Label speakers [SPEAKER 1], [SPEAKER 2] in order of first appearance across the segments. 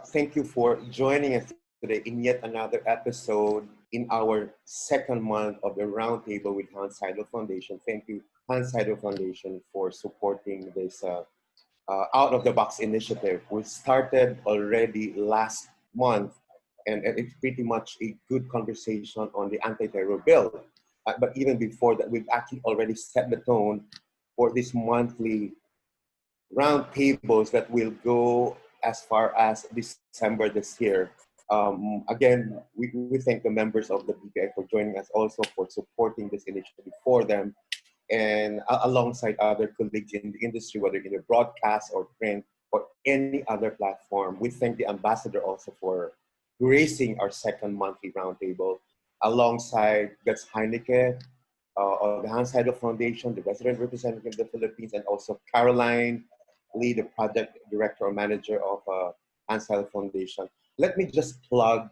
[SPEAKER 1] Thank you for joining us today in yet another episode in our second month of the Roundtable with Hans Seidel Foundation. Thank you, Hans Seidel Foundation, for supporting this out of the box initiative. We started already last month, and it's pretty much a good conversation on the anti-terror bill. But even before that, we've actually already set the tone for this monthly roundtables that will go as far as December this year. Again, we thank the members of the PPI for joining us, also for supporting this initiative for them, and alongside other colleagues in the industry, whether in the broadcast or print or any other platform. We thank the ambassador also for gracing our second monthly roundtable, alongside Guts Heineke of the Hans Seidel Foundation, the resident representative of the Philippines, and also Caroline Lee, the project director or manager of Hans Seidel Foundation. Let me just plug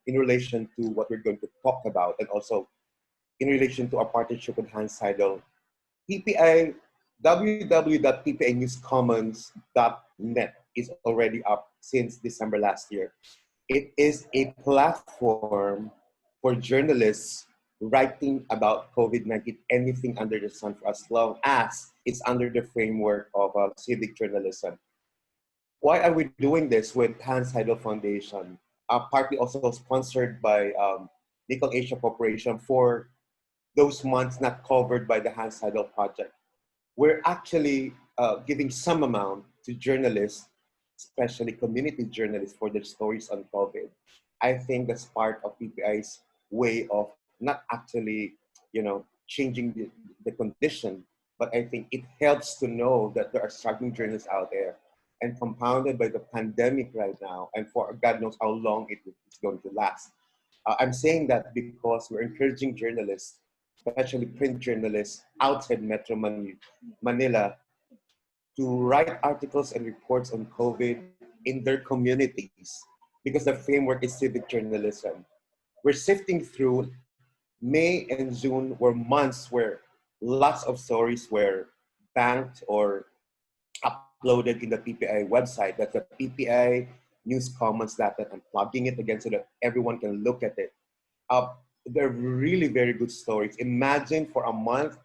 [SPEAKER 1] in relation to what we're going to talk about, and also in relation to our partnership with Hans Seidel. PPI, www.ppinewscommons.net is already up since December last year. It is a platform for journalists writing about COVID-19, anything under the sun, for as long as it's under the framework of civic journalism. Why are we doing this with Hans Seidel Foundation? Partly also sponsored by Nickel Asia Corporation for those months not covered by the Hans Seidel Project. We're actually giving some amount to journalists, especially community journalists, for their stories on COVID. I think that's part of PPI's way of not actually, changing the condition, but I think it helps to know that there are struggling journalists out there, and compounded by the pandemic right now, and for God knows how long it's going to last. I'm saying that because we're encouraging journalists, especially print journalists outside Metro Manila, to write articles and reports on COVID in their communities, because the framework is civic journalism. We're sifting through. May and June were months where lots of stories were banked or uploaded in the PPI website. That's the PPI News Commons data. I'm plugging it again so that everyone can look at it. They're really very good stories. Imagine for a month,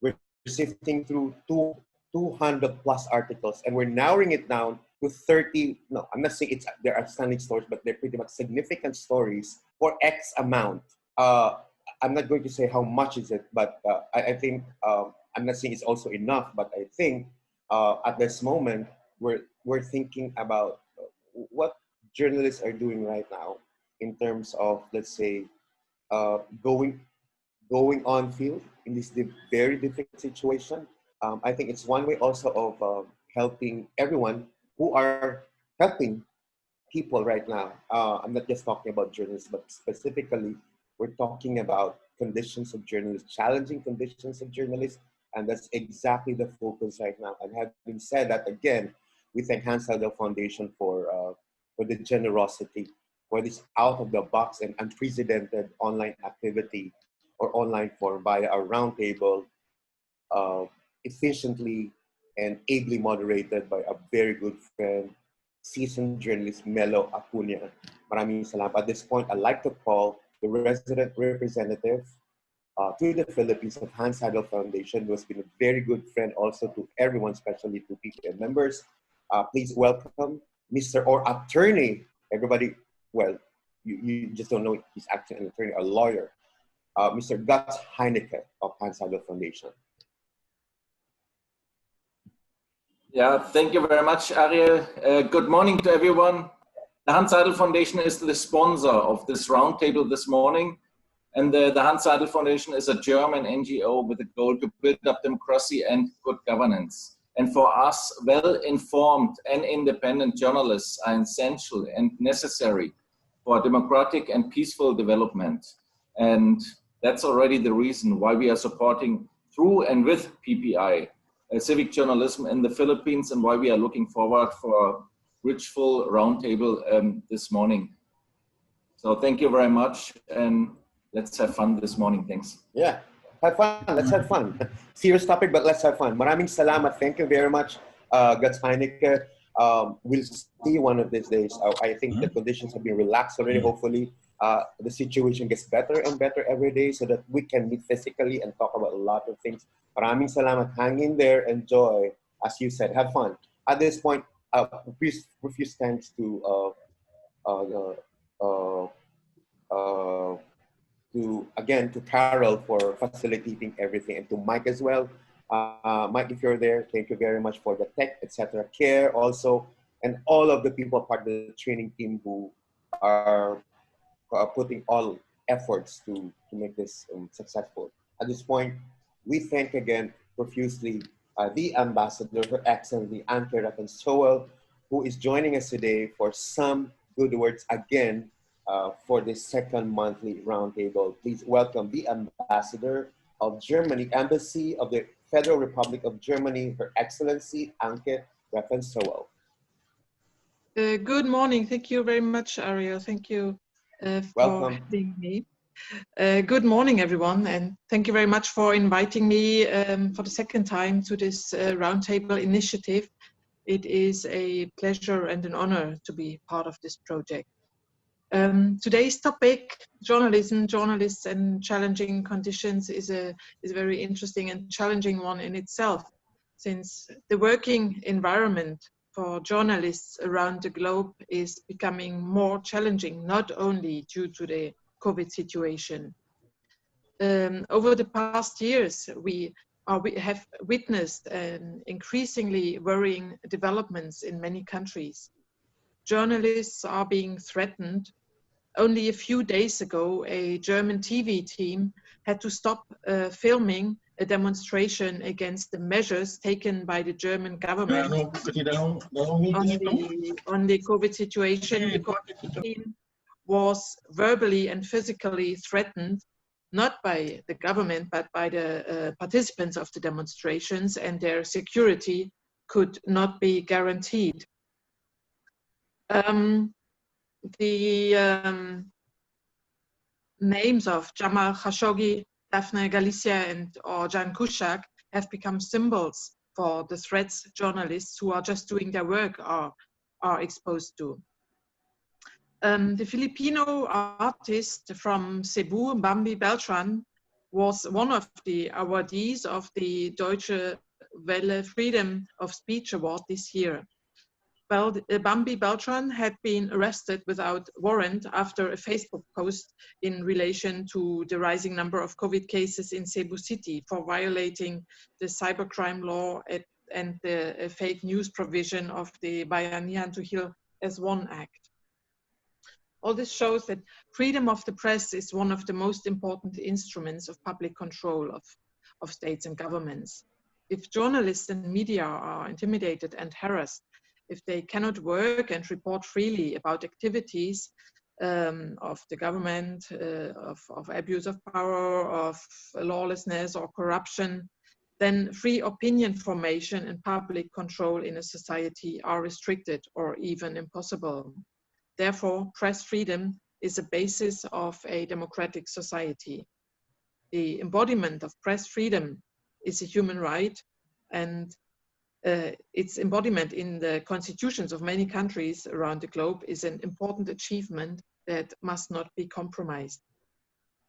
[SPEAKER 1] we're sifting through 200 plus articles, and we're narrowing it down to 30. No, I'm not saying they're outstanding stories, but they're pretty much significant stories for X amount. I'm not going to say how much is it, but I think I'm not saying it's also enough, but I think at this moment we're thinking about what journalists are doing right now in terms of, let's say, going on field in this very difficult situation. I think it's one way also of helping everyone who are helping people right now. I'm not just talking about journalists, but specifically, we're talking about conditions of journalists, challenging conditions of journalists, and that's exactly the focus right now. And having said that, again, we thank Hans Seidel Foundation for the generosity, for this out-of-the-box and unprecedented online activity or online forum via our roundtable, efficiently and ably moderated by a very good friend, seasoned journalist Melo Acuña. Maraming salamat. At this point, I'd like to call the resident representative to the Philippines of Hans Seidel Foundation, who has been a very good friend also to everyone, especially to PPN members. Please welcome Mr. or attorney. Everybody, well, you just don't know he's actually an attorney, a lawyer. Mr. Guts Heineke of Hans Seidel Foundation.
[SPEAKER 2] Yeah, thank you very much, Ariel. Good morning to everyone. The Hans Seidel Foundation is the sponsor of this roundtable this morning. And the Hans Seidel Foundation is a German NGO with a goal to build up democracy and good governance. And for us, well-informed and independent journalists are essential and necessary for democratic and peaceful development. And that's already the reason why we are supporting through and with PPI civic journalism in the Philippines, and why we are looking forward for a rich, full roundtable this morning. So thank you very much, and let's have fun this morning. Thanks.
[SPEAKER 1] Yeah, have fun. Let's have fun. Serious topic, but let's have fun. Maraming salamat. Thank you very much, Guts Heineke. We'll see one of these days. I think the conditions have been relaxed already. Hopefully, the situation gets better and better every day so that we can meet physically and talk about a lot of things. Maraming salamat. Hang in there. Enjoy. As you said, have fun. At this point, profuse thanks uh, uh, uh, to Carol for facilitating everything, and to Mike as well. Mike, if you're there, thank you very much for the tech, etc. Care also, and all of the people part of the training team who are putting all efforts to make this successful. At this point, we thank again profusely the ambassador, Her Excellency Anke Ratan Sowell, who is joining us today for some good words again for this second monthly roundtable. Please welcome the ambassador of Germany, Embassy of the Federal Republic of Germany, Her Excellency Anke Ratan Sowell.
[SPEAKER 3] Good morning. Thank you very much, Ariel. Thank you for having me. Good morning, everyone, and thank you very much for inviting me for the second time to this Roundtable initiative. It is a pleasure and an honor to be part of this project. Today's topic, journalism, journalists and challenging conditions, is a very interesting and challenging one in itself, since the working environment for journalists around the globe is becoming more challenging, not only due to the COVID situation. Over the past years, we have witnessed increasingly worrying developments in many countries. Journalists are being threatened. Only a few days ago, a German TV team had to stop filming a demonstration against the measures taken by the German government on the COVID situation, because the team was verbally and physically threatened, not by the government, but by the participants of the demonstrations, and their security could not be guaranteed. The names of Jamal Khashoggi, Daphne Galizia, or Jan Kuciak have become symbols for the threats journalists who are just doing their work are exposed to. The Filipino artist from Cebu, Bambi Beltran, was one of the awardees of the Deutsche Welle Freedom of Speech Award this year. Bambi Beltran had been arrested without warrant after a Facebook post in relation to the rising number of COVID cases in Cebu City for violating the cybercrime law and the fake news provision of the Bayanihan to Heal as One Act. All this shows that freedom of the press is one of the most important instruments of public control of states and governments. If journalists and media are intimidated and harassed, if they cannot work and report freely about activities of the government, of abuse of power, of lawlessness or corruption, then free opinion formation and public control in a society are restricted or even impossible. Therefore, press freedom is a basis of a democratic society. The embodiment of press freedom is a human right, and its embodiment in the constitutions of many countries around the globe is an important achievement that must not be compromised.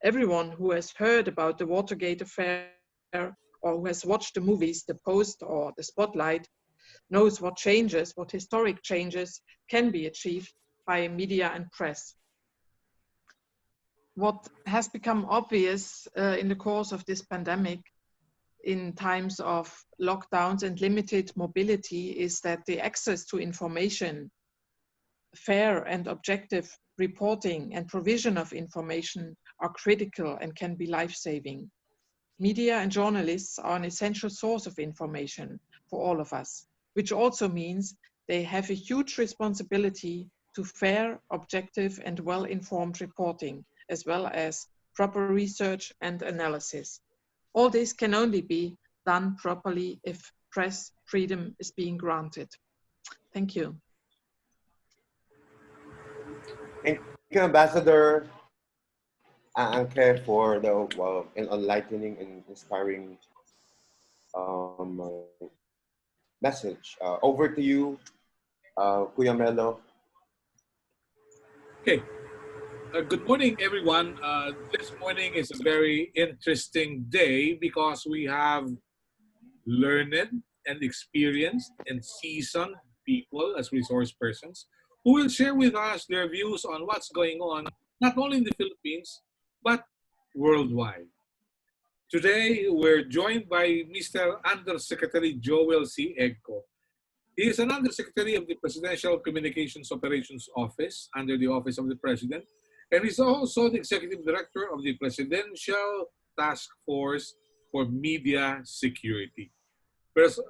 [SPEAKER 3] Everyone who has heard about the Watergate affair or who has watched the movies The Post or The Spotlight knows what changes, what historic changes can be achieved by media and press. What has become obvious in the course of this pandemic in times of lockdowns and limited mobility is that the access to information, fair and objective reporting and provision of information are critical and can be life-saving. Media and journalists are an essential source of information for all of us, which also means they have a huge responsibility to fair, objective and well-informed reporting, as well as proper research and analysis. All this can only be done properly if press freedom is being granted. Thank you.
[SPEAKER 1] Thank you, Ambassador Anke, for the enlightening and inspiring message. Over to you, Kuya Melo.
[SPEAKER 4] Okay. Good morning, everyone. This morning is a very interesting day because we have learned and experienced and seasoned people as resource persons who will share with us their views on what's going on, not only in the Philippines, but worldwide. Today, we're joined by Mr. Undersecretary Joel C. Egco. He is an Undersecretary of the Presidential Communications Operations Office under the Office of the President, and he's also the Executive Director of the Presidential Task Force for Media Security.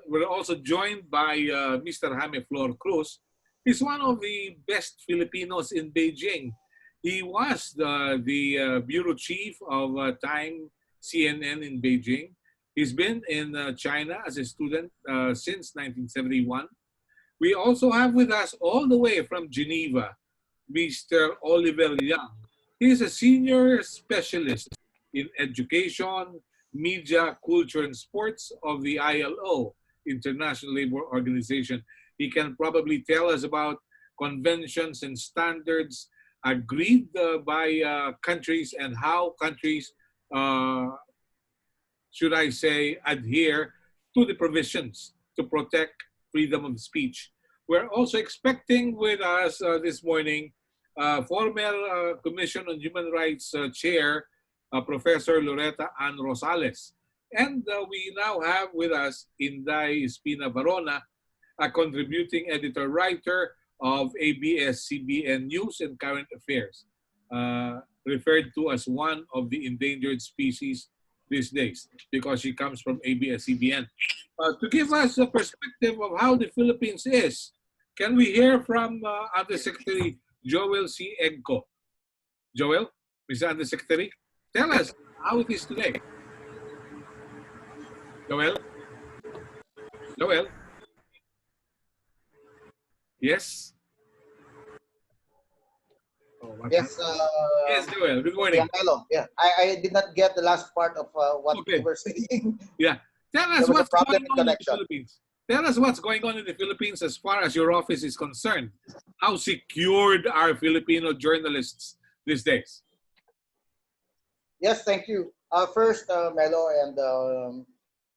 [SPEAKER 4] We're also joined by Mr. Jaime Flor Cruz. He's one of the best Filipinos in Beijing. He was the bureau chief of Time CNN in Beijing. He's been in China as a student since 1971. We also have with us all the way from Geneva, Mr. Oliver Liang. He is a senior specialist in education, media, culture, and sports of the ILO, International Labor Organization. He can probably tell us about conventions and standards agreed by countries and how countries, should I say, adhere to the provisions to protect freedom of speech. We're also expecting with us this morning former Commission on Human Rights Chair, Professor Loretta Ann Rosales. And we now have with us Inday Espina Varona, a contributing editor-writer of ABS-CBN News and Current Affairs, referred to as one of the endangered species these days because she comes from ABS-CBN. To give us a perspective of how the Philippines is, can we hear from Undersecretary Joel C. Egco? Joel, Mr. Undersecretary, tell us how it is today. Joel? Joel? Yes? Oh,
[SPEAKER 5] Yes,
[SPEAKER 4] yes, Joel. Good morning.
[SPEAKER 5] Yeah, I did not get the last part of what
[SPEAKER 4] Okay.
[SPEAKER 5] you were saying.
[SPEAKER 4] Yeah. Tell us
[SPEAKER 5] There was a
[SPEAKER 4] what's
[SPEAKER 5] problem
[SPEAKER 4] going
[SPEAKER 5] in
[SPEAKER 4] on in the
[SPEAKER 5] connection.
[SPEAKER 4] Philippines. Tell us what's going on in the Philippines as far as your office is concerned. How secured are Filipino journalists these days?
[SPEAKER 5] Yes, thank you. First, Melo and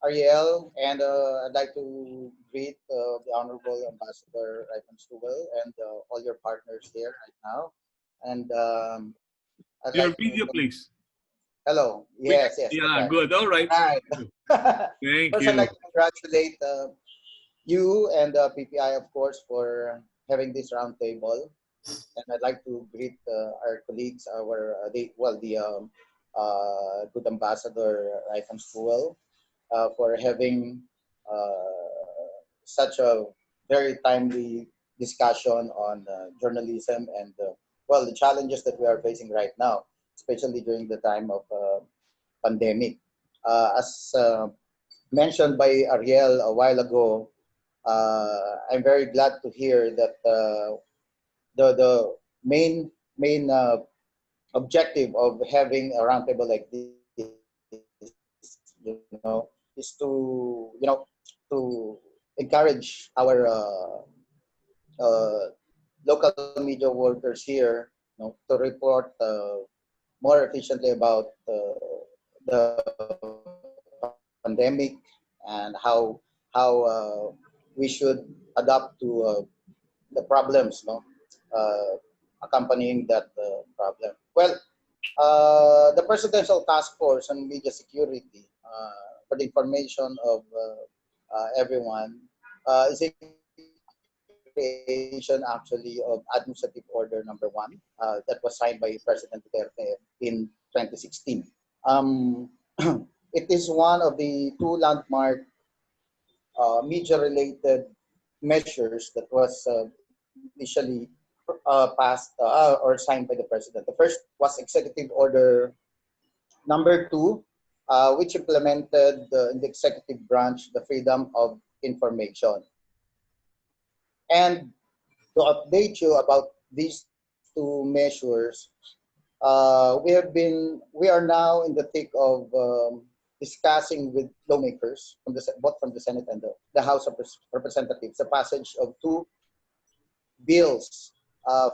[SPEAKER 5] Ariel, and I'd like to greet the Honorable Ambassador Ivan Stubel and all your partners here right now. And I'd
[SPEAKER 4] Your
[SPEAKER 5] like
[SPEAKER 4] video,
[SPEAKER 5] to...
[SPEAKER 4] please.
[SPEAKER 5] Hello. Yes, yes.
[SPEAKER 4] Yeah,
[SPEAKER 5] okay.
[SPEAKER 4] good. All right.
[SPEAKER 5] Right.
[SPEAKER 4] Thank
[SPEAKER 5] First,
[SPEAKER 4] you.
[SPEAKER 5] I'd like to congratulate you and PPI, of course, for having this roundtable. And I'd like to greet our colleagues, the good ambassador Ivan Stewell, for having such a very timely discussion on journalism and the challenges that we are facing right now, especially during the time of pandemic. As mentioned by Ariel a while ago, I'm very glad to hear that the main objective of having a roundtable like this, is to encourage our local media workers here, to report more efficiently about the pandemic and how we should adapt to the problems, accompanying that problem. Well, the Presidential Task Force on Media Security, for the information of everyone, is a creation actually of Administrative Order Number 1 that was signed by President Duterte in 2016. It is one of the two landmark media-related measures that was initially passed or signed by the president. The first was Executive Order Number 2, which implemented in the executive branch the freedom of information. And to update you about these two measures, we are now in the thick of discussing with lawmakers both from the Senate and the House of Representatives the passage of two bills.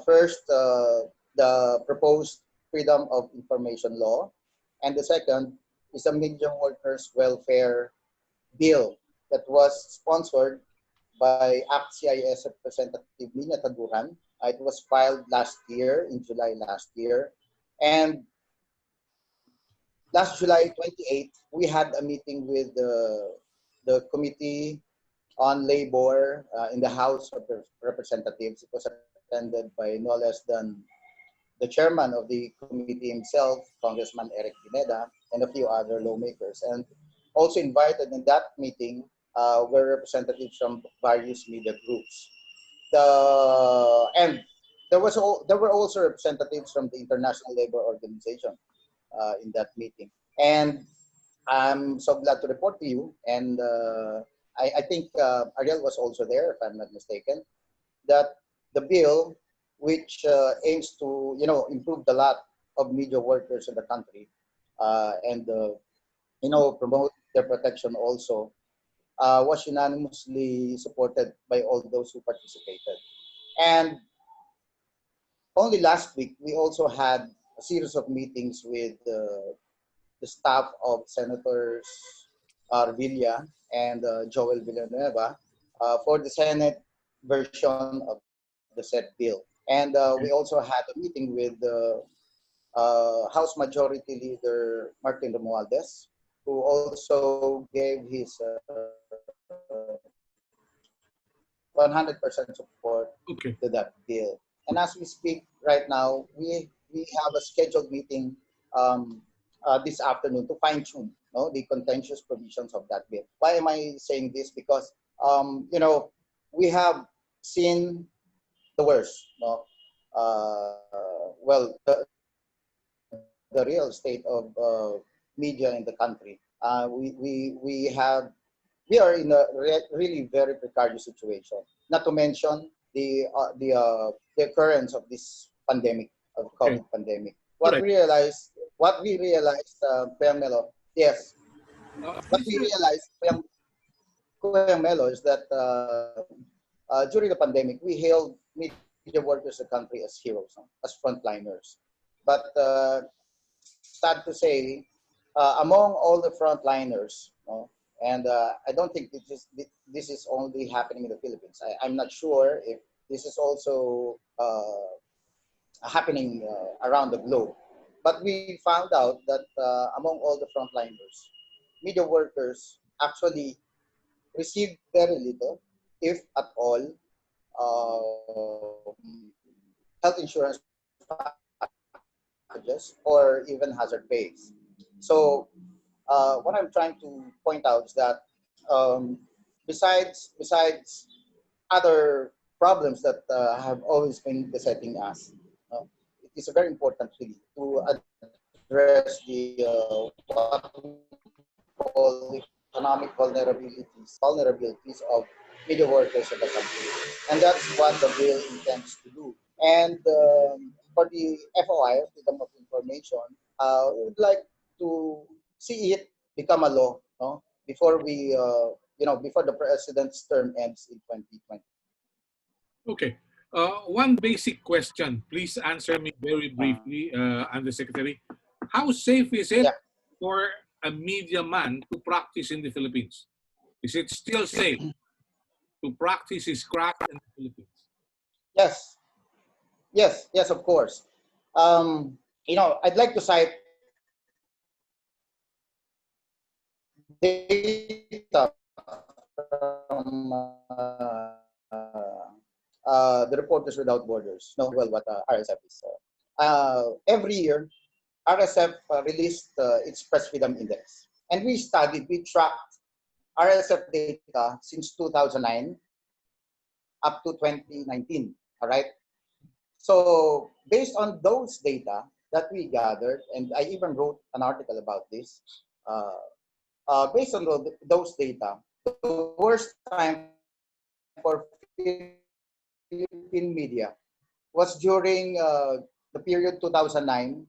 [SPEAKER 5] First, the proposed Freedom of Information Law, and the second is a Media Workers Welfare Bill that was sponsored by ACT-CIS Representative Nina Taduran. It was filed last year, in July last year. And last July 28th, we had a meeting with the Committee on Labor in the House of Representatives. It was attended by no less than the chairman of the committee himself, Congressman Eric Pineda, and a few other lawmakers. And also invited in that meeting were representatives from various media groups. And there were also representatives from the International Labor Organization in that meeting. And I'm so glad to report to you, and I think Ariel was also there, if I'm not mistaken, that the bill, which aims to improve the lot of media workers in the country and promote their protection also, was unanimously supported by all those who participated. And only last week, we also had a series of meetings with the staff of Senators Revilla and Joel Villanueva for the Senate version of the said bill. And we also had a meeting with House Majority Leader Martin Romualdez, who also gave his 100% support to that bill. And as we speak right now, we have a scheduled meeting this afternoon to fine-tune the contentious provisions of that bill. Why am I saying this? Because we have seen the worst. Well, the real state of media in the country. We are in a really very precarious situation. Not to mention the occurrence of this pandemic, of COVID pandemic. What we realized, Kuya Melo, yes. What we realized, Kuya Melo, is that during the pandemic, we hailed media workers in the country as heroes, as frontliners. But sad to say, among all the frontliners, and I don't think this is only happening in the Philippines. I'm not sure if this is also happening around the globe. But we found out that among all the frontliners, media workers actually receive very little, if at all, health insurance packages or even hazard pays. So what I'm trying to point out is that besides other problems that have always been besetting us, it is very important really to address the what we call the economic vulnerabilities of media workers in the country, and that's what the bill intends to do. And for the FOI, Freedom of Information, we would like to see it become a law, before before the president's term ends in 2020.
[SPEAKER 4] Okay. One basic question. Please answer me very briefly, Undersecretary. How safe is it for a media man to practice in the Philippines? Is it still safe to practice his craft in the Philippines?
[SPEAKER 5] Yes, of course. I'd like to cite data from the Reporters Without Borders. Know well what RSF is. Every year, RSF released its Press Freedom Index, and we tracked RSF data since 2009 up to 2019. All right. So based on those data that we gathered, and I even wrote an article about this. Based on those data, the worst time for Philippine media was during the period 2009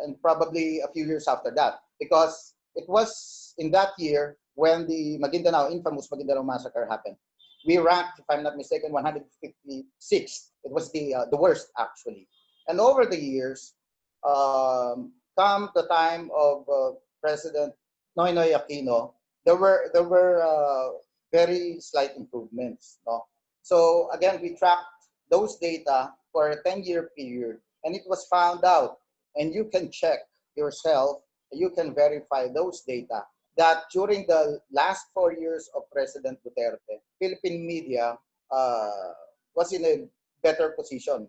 [SPEAKER 5] and probably a few years after that, because it was in that year when the infamous Maguindanao massacre happened. we ranked, if I'm not mistaken, 156th. It was the worst actually. And over the years, come the time of President Noynoy Aquino, there were very slight improvements. No? So again, we tracked those data for a 10-year period, and it was found out, and you can check yourself, you can verify those data, that during the last 4 years of President Duterte, Philippine media uh, was in a better position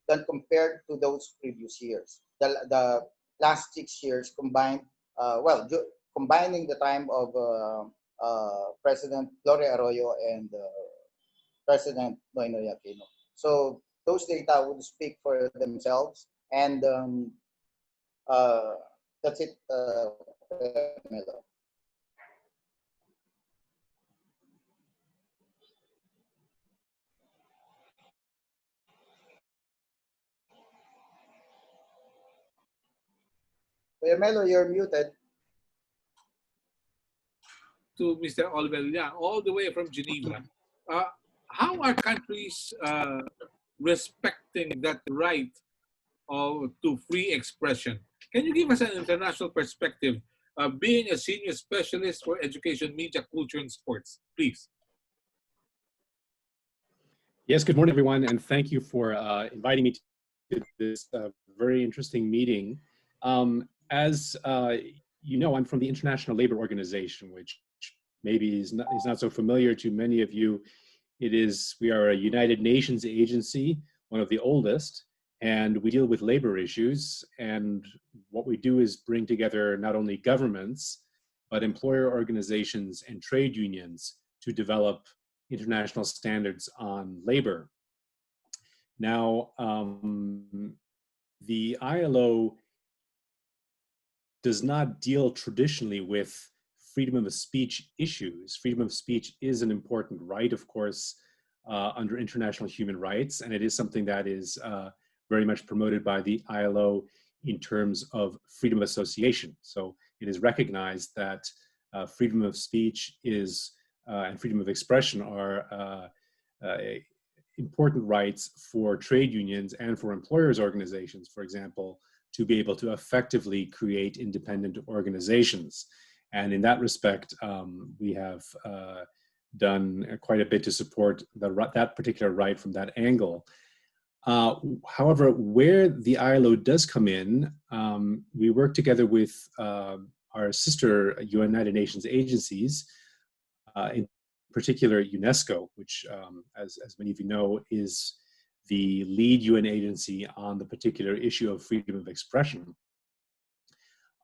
[SPEAKER 5] than compared to those previous years. The last 6 years combined, combining the time of President Gloria Arroyo and President Noynoy Aquino. So those data would speak for themselves, and uh, that's it, Melo. Melo, you're muted.
[SPEAKER 4] To Mr. Olvella, all the way from Geneva. Uh, how are countries respecting that right to free expression? Can you give us an international perspective, being a senior specialist for education, media, culture, and sports, please?
[SPEAKER 6] Yes, good morning, everyone, and thank you for inviting me to this very interesting meeting. As you know, I'm from the International Labor Organization, which maybe is not so familiar to many of you. We are a United Nations agency, one of the oldest, and we deal with labor issues. And what we do is bring together not only governments, but employer organizations and trade unions to develop international standards on labor. Now, the ILO does not deal traditionally with freedom of speech issues. Freedom of speech is an important right, of course, under international human rights, and it is something that is very much promoted by the ILO in terms of freedom of association. So it is recognized that freedom of speech is and freedom of expression are important rights for trade unions and for employers' organizations, for example, to be able to effectively create independent organizations. And in that respect, we have done quite a bit to support that particular right from that angle. However, where the ILO does come in, we work together with our sister United Nations agencies, in particular UNESCO, which, as many of you know, is the lead UN agency on the particular issue of freedom of expression,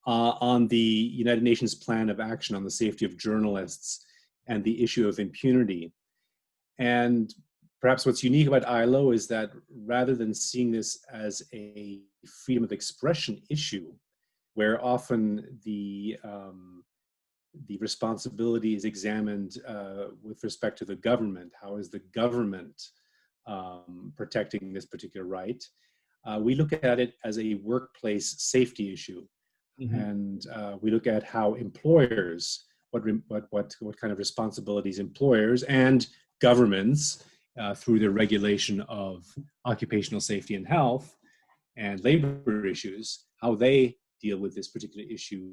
[SPEAKER 6] on the United Nations Plan of Action on the Safety of Journalists and the issue of impunity. And perhaps what's unique about ILO is that rather than seeing this as a freedom of expression issue, where often the responsibility is examined with respect to the government, how is the government protecting this particular right? We look at it as a workplace safety issue. Mm-hmm. And we look at how employers, what kind of responsibilities employers and governments through the regulation of occupational safety and health and labor issues, how they deal with this particular issue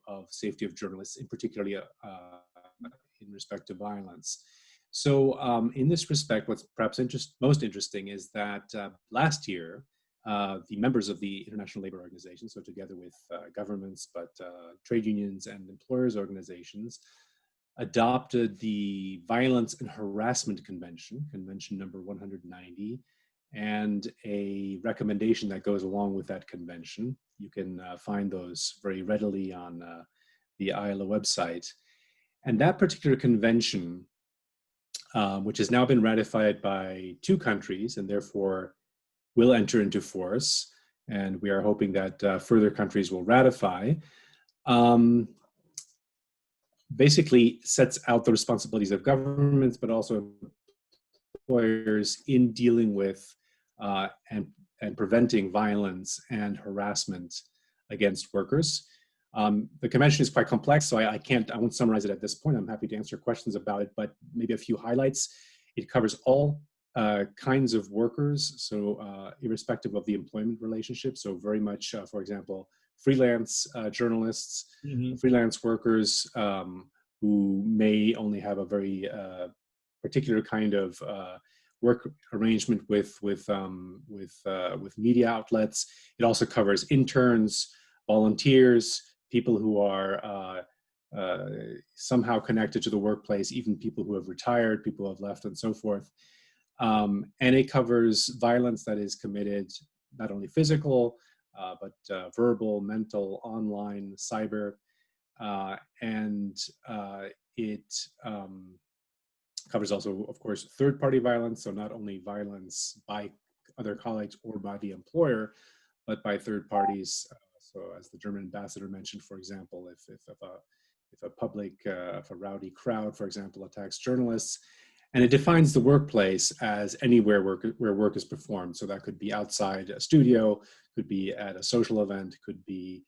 [SPEAKER 6] of safety of journalists, in particularly in respect to violence. So in this respect, what's perhaps most interesting is that last year, the members of the International Labor Organization, so together with governments, but trade unions and employers organizations, adopted the Violence and Harassment Convention, Convention number 190, and a recommendation that goes along with that convention. You can find those very readily on the ILO website. And that particular convention, which has now been ratified by 2 countries and therefore will enter into force, and we are hoping that further countries will ratify, basically sets out the responsibilities of governments, but also employers in dealing with and preventing violence and harassment against workers. The convention is quite complex, so I won't summarize it at this point. I'm happy to answer questions about it, but maybe a few highlights. It covers all kinds of workers, so irrespective of the employment relationship. So very much, for example, freelance journalists, freelance workers who may only have a very particular kind of work arrangement with media outlets. It also covers interns, volunteers, people who are somehow connected to the workplace, even people who have retired, people who have left, and so forth. And it covers violence that is committed, not only physical, but verbal, mental, online, cyber, and it covers also, of course, third-party violence, so not only violence by other colleagues or by the employer, but by third parties. So as the German ambassador mentioned, for example, if a rowdy crowd, for example, attacks journalists, and it defines the workplace as anywhere where work is performed. So that could be outside a studio, could be at a social event, could be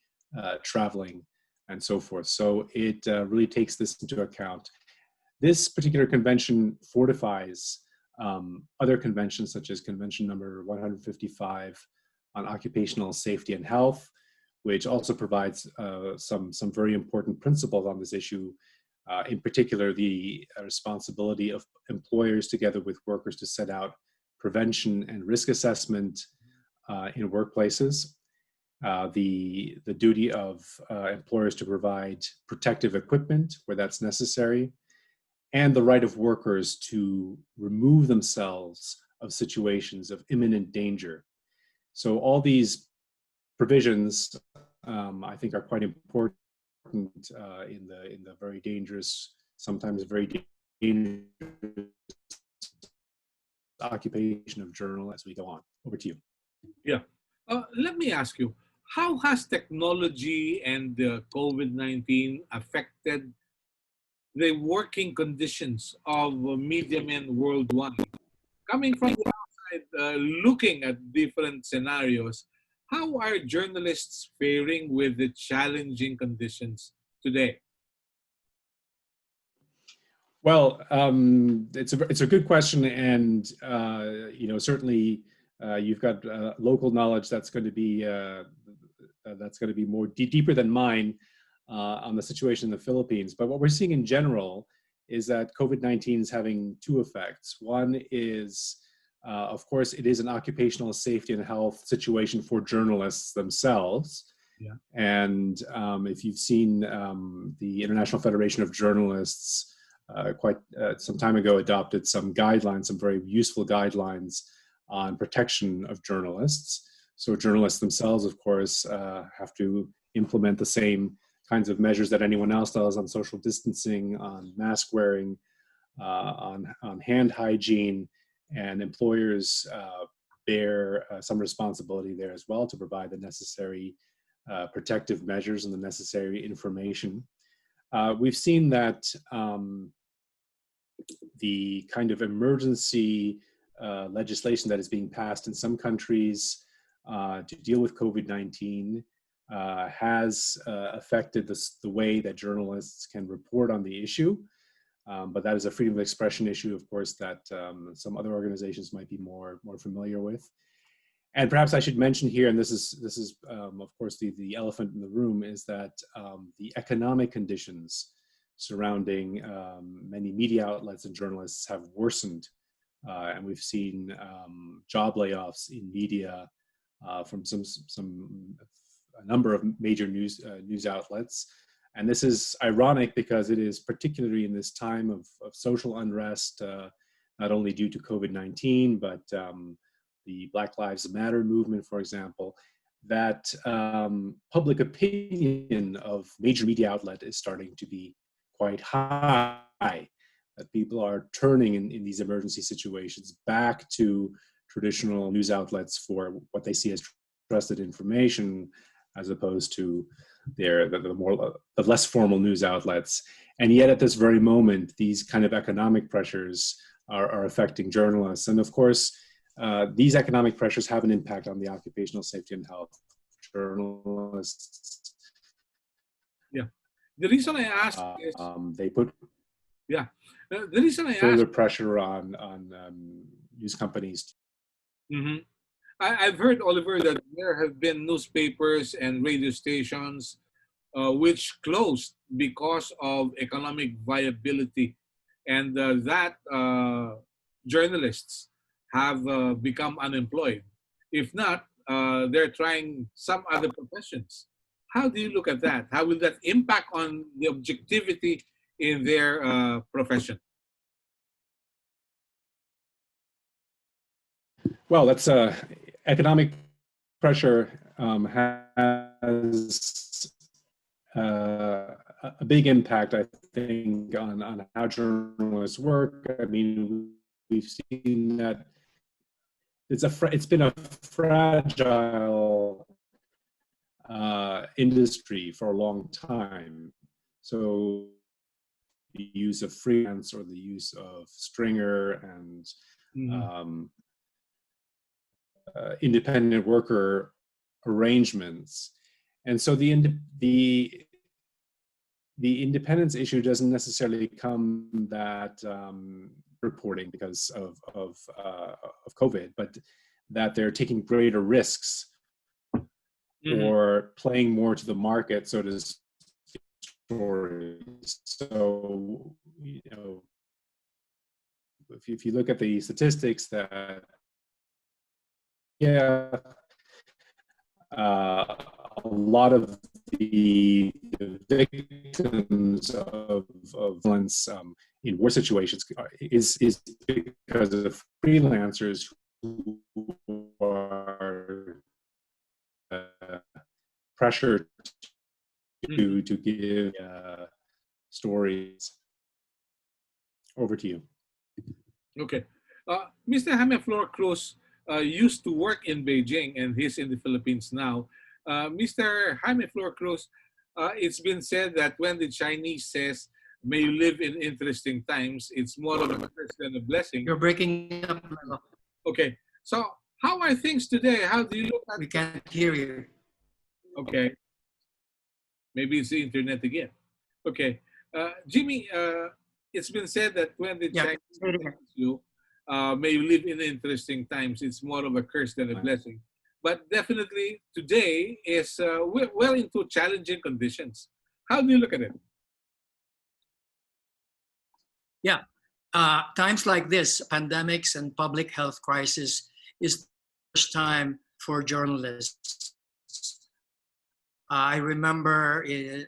[SPEAKER 6] traveling, and so forth. So it really takes this into account. This particular convention fortifies other conventions, such as convention number 155 on occupational safety and health, which also provides some very important principles on this issue. In particular, the responsibility of employers together with workers to set out prevention and risk assessment in workplaces. The duty of employers to provide protective equipment where that's necessary, and the right of workers to remove themselves of situations of imminent danger. So all these provisions, I think, are quite important in the very dangerous, sometimes very dangerous occupation of journalists as we go on. Over to you.
[SPEAKER 4] Yeah. Let me ask you, how has technology and COVID-19 affected the working conditions of media men worldwide? Coming from the outside, looking at different scenarios, how are journalists faring with the challenging conditions today?
[SPEAKER 6] Well, it's a good question, and certainly you've got local knowledge that's going to be more deeper than mine on the situation in the Philippines. But what we're seeing in general is that COVID-19 is having two effects. One is, of course, it is an occupational safety and health situation for journalists themselves. Yeah. And if you've seen the International Federation of Journalists quite some time ago adopted some guidelines, some very useful guidelines on protection of journalists. So journalists themselves, of course, have to implement the same kinds of measures that anyone else does on social distancing, on mask wearing, on hand hygiene, and employers bear some responsibility there as well to provide the necessary protective measures and the necessary information. We've seen that the kind of emergency legislation that is being passed in some countries to deal with COVID-19 has affected the way that journalists can report on the issue. But that is a freedom of expression issue, of course, that some other organizations might be more familiar with. And perhaps I should mention here, and this is of course the elephant in the room, is that the economic conditions surrounding many media outlets and journalists have worsened, and we've seen job layoffs in media from a number of major news outlets. And this is ironic because it is particularly in this time of social unrest, not only due to COVID-19, but the Black Lives Matter movement, for example, that public opinion of major media outlet is starting to be quite high, that people are turning in these emergency situations back to traditional news outlets for what they see as trusted information, as opposed to the less formal news outlets. And yet at this very moment, these kind of economic pressures are affecting journalists. And of course, these economic pressures have an impact on the occupational safety and health. Journalists
[SPEAKER 4] The reason I ask is,
[SPEAKER 6] they put
[SPEAKER 4] yeah, the reason I
[SPEAKER 6] further
[SPEAKER 4] ask,
[SPEAKER 6] pressure on news companies.
[SPEAKER 4] Mhm. I've heard, Oliver, that there have been newspapers and radio stations which closed because of economic viability, and that journalists have become unemployed. If not, they're trying some other professions. How do you look at that? How will that impact on the objectivity in their profession?
[SPEAKER 6] Well, that's economic pressure has a big impact, I think, on how journalists work. I mean, we've seen that it's been a fragile industry for a long time. So the use of freelance or the use of stringer and independent worker arrangements, and so the independence issue doesn't necessarily come that reporting because of COVID, but that they're taking greater risks or playing more to the market, so to speak. So, you know, if you look at the statistics, that a lot of the victims of violence in war situations is because of freelancers who are pressured to give stories. Over to you.
[SPEAKER 4] Okay. Mr. Jaime Flor Cruz used to work in Beijing, and he's in the Philippines now. Mr. Jaime Flor Cruz, it's been said that when the Chinese says, "May you live in interesting times," it's more of a curse than a blessing.
[SPEAKER 7] You're breaking up.
[SPEAKER 4] Okay. So how are things today? How do you look at
[SPEAKER 7] We can't hear you.
[SPEAKER 4] Okay. Maybe it's the internet again. Okay. Jimmy, it's been said that when the Chinese tells you, "May you live in interesting times," it's more of a curse than a blessing. But definitely today is we're well into challenging conditions. How do you look at it?
[SPEAKER 7] Yeah. Times like this, pandemics and public health crisis, is the first time for journalists. I remember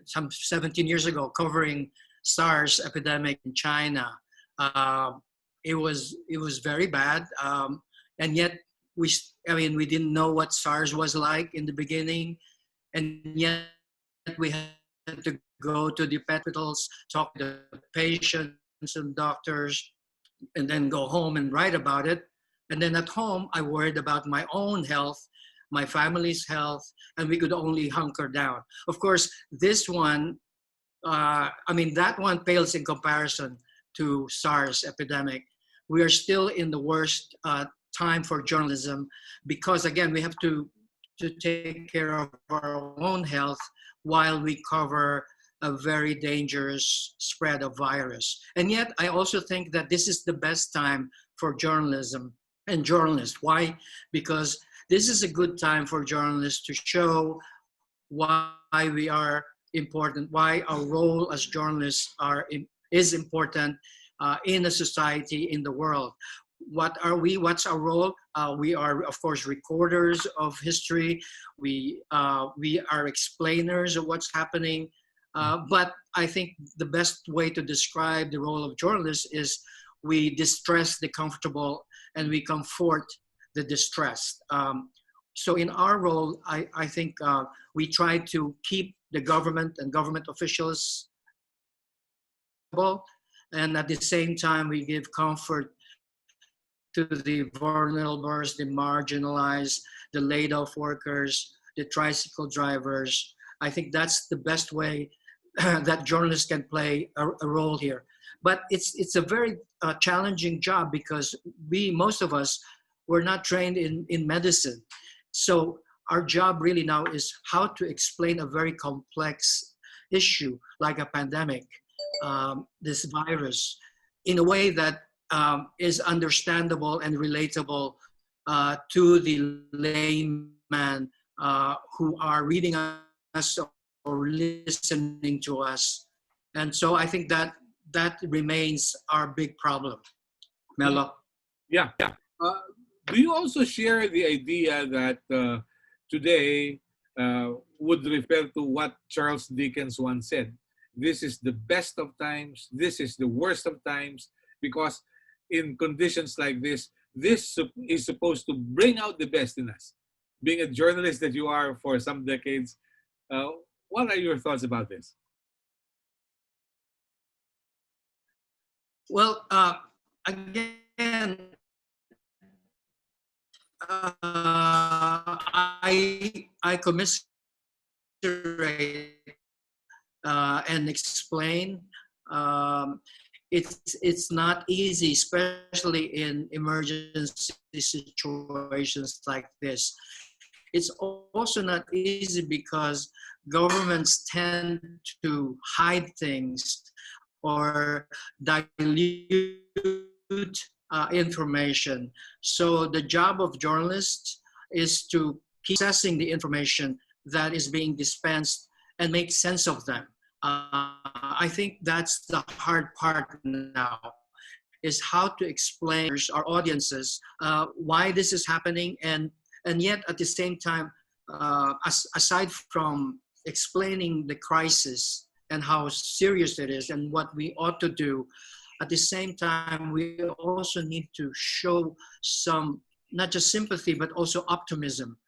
[SPEAKER 7] some 17 years ago covering SARS epidemic in China. It was very bad, and yet we didn't know what SARS was like in the beginning, and yet we had to go to the hospitals, talk to the patients and doctors, and then go home and write about it. And then at home, I worried about my own health, my family's health, and we could only hunker down. Of course, this one, that one pales in comparison to SARS epidemic. We are still in the worst time for journalism because, again, we have to take care of our own health while we cover a very dangerous spread of virus. And yet, I also think that this is the best time for journalism and journalists. Why? Because this is a good time for journalists to show why we are important, why our role as journalists is important in a society, in the world. What are we? What's our role? We are, of course, recorders of history. We are explainers of what's happening. But I think the best way to describe the role of journalists is we distress the comfortable and we comfort the distressed. So in our role, I think we try to keep the government and government officials, and at the same time we give comfort to the vulnerable, the marginalized, the laid off workers, the tricycle drivers. I think that's the best way that journalists can play a role here. But it's a very challenging job because most of us, were not trained in medicine. So our job really now is how to explain a very complex issue like a pandemic, this virus, in a way that is understandable and relatable to the layman who are reading us or listening to us. And so I think that remains our big problem. Melo?
[SPEAKER 4] Yeah. Do you also share the idea that today would refer to what Charles Dickens once said? This is the best of times, this is the worst of times, because in conditions like this is supposed to bring out the best in us. Being a journalist that you are for some decades, what are your thoughts about this?
[SPEAKER 7] Well, again, I commiserate and explain. It's not easy, especially in emergency situations like this. It's also not easy because governments tend to hide things or dilute information. So the job of journalists is to keep assessing the information that is being dispensed and make sense of them. I think that's the hard part now, is how to explain to our audiences why this is happening, and yet at the same time, aside from explaining the crisis and how serious it is and what we ought to do, at the same time, we also need to show some, not just sympathy, but also optimism.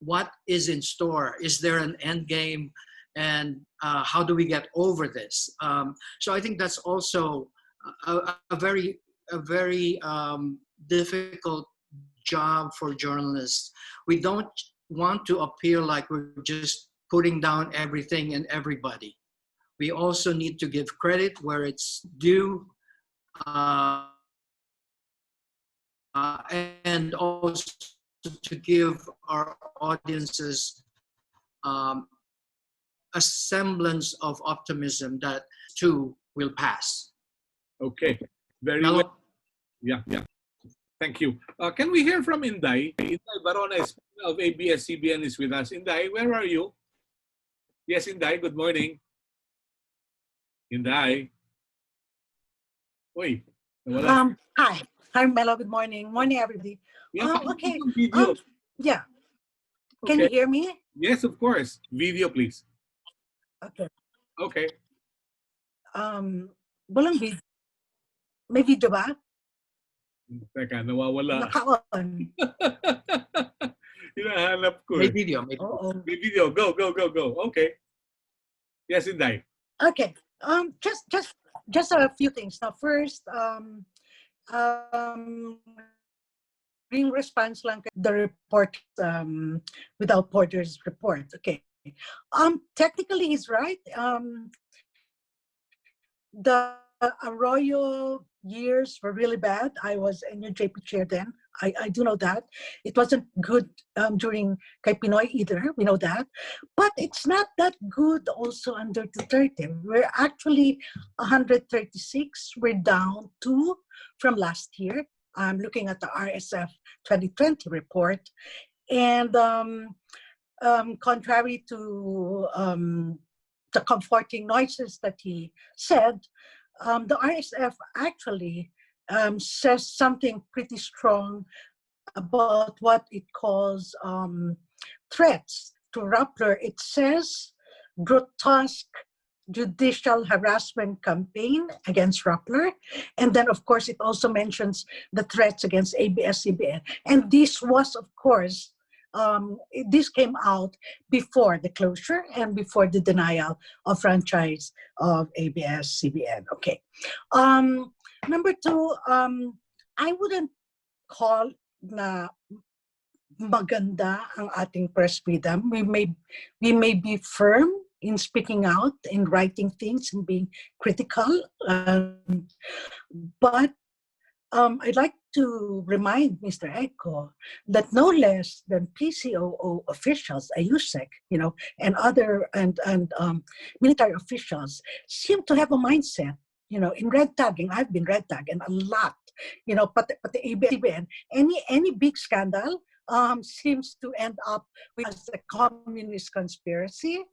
[SPEAKER 7] What is in store? Is there an end game? And how do we get over this? So I think that's also a very difficult job for journalists. We don't want to appear like we're just putting down everything and everybody. We also need to give credit where it's due, and also to give our audiences a semblance of optimism that too will pass.
[SPEAKER 4] Okay, very
[SPEAKER 7] Melo?
[SPEAKER 4] well. Yeah. Thank you. Can we hear from Inday? Inday Barones of ABS-CBN is with us. Inday, where are you? Yes, Inday, good morning. Inday. Uy, nawala.
[SPEAKER 8] Hi, Melo. Good morning. Morning, everybody.
[SPEAKER 4] Yeah,
[SPEAKER 8] Okay.
[SPEAKER 4] video.
[SPEAKER 8] Yeah. Can you hear me?
[SPEAKER 4] Yes, of course. Video, please.
[SPEAKER 8] Okay.
[SPEAKER 4] Okay.
[SPEAKER 8] Walang video. May video ba?
[SPEAKER 4] Teka, nawawala.
[SPEAKER 8] Naka-on.
[SPEAKER 4] Hinahanap ko
[SPEAKER 7] May
[SPEAKER 4] eh.
[SPEAKER 7] video.
[SPEAKER 4] May video. Go. Okay. Yes, Inday.
[SPEAKER 8] Okay. Just a few things. Now, first, ring response lang the report without Porter's report. Okay. Technically, he's right. The Arroyo years were really bad. I was a new JP chair then. I do know that. It wasn't good during kay Pinoy either. We know that. But it's not that good also under Duterte. We're actually 136. We're down 2 from last year. I'm looking at the RSF 2020 report. And contrary to the comforting noises that he said, the RSF actually says something pretty strong about what it calls threats to Rappler. It says grotesque judicial harassment campaign against Rappler. And then, of course, it also mentions the threats against ABS-CBN. And this was, of course, this came out before the closure and before the denial of franchise of ABS-CBN. Okay. Number 2, I wouldn't call na maganda ang ating press freedom. We may be firm in speaking out, in writing things, and being critical. But I'd like to remind Mr. Echo that no less than PCOO officials, AUSEC, and other military officials seem to have a mindset, in red tagging. I've been red tagged and a lot, pati ABS-CBN, any big scandal seems to end up as a communist conspiracy.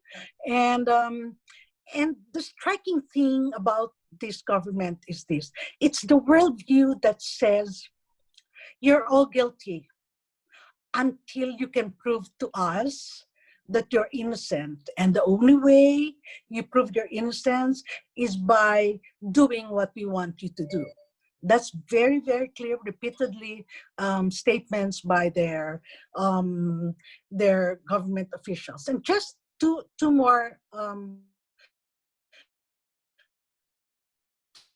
[SPEAKER 8] And the striking thing about this government is this: it's the worldview that says you're all guilty until you can prove to us that you're innocent. And the only way you prove your innocence is by doing what we want you to do. That's very, very clear, repeatedly statements by their government officials. And just two more.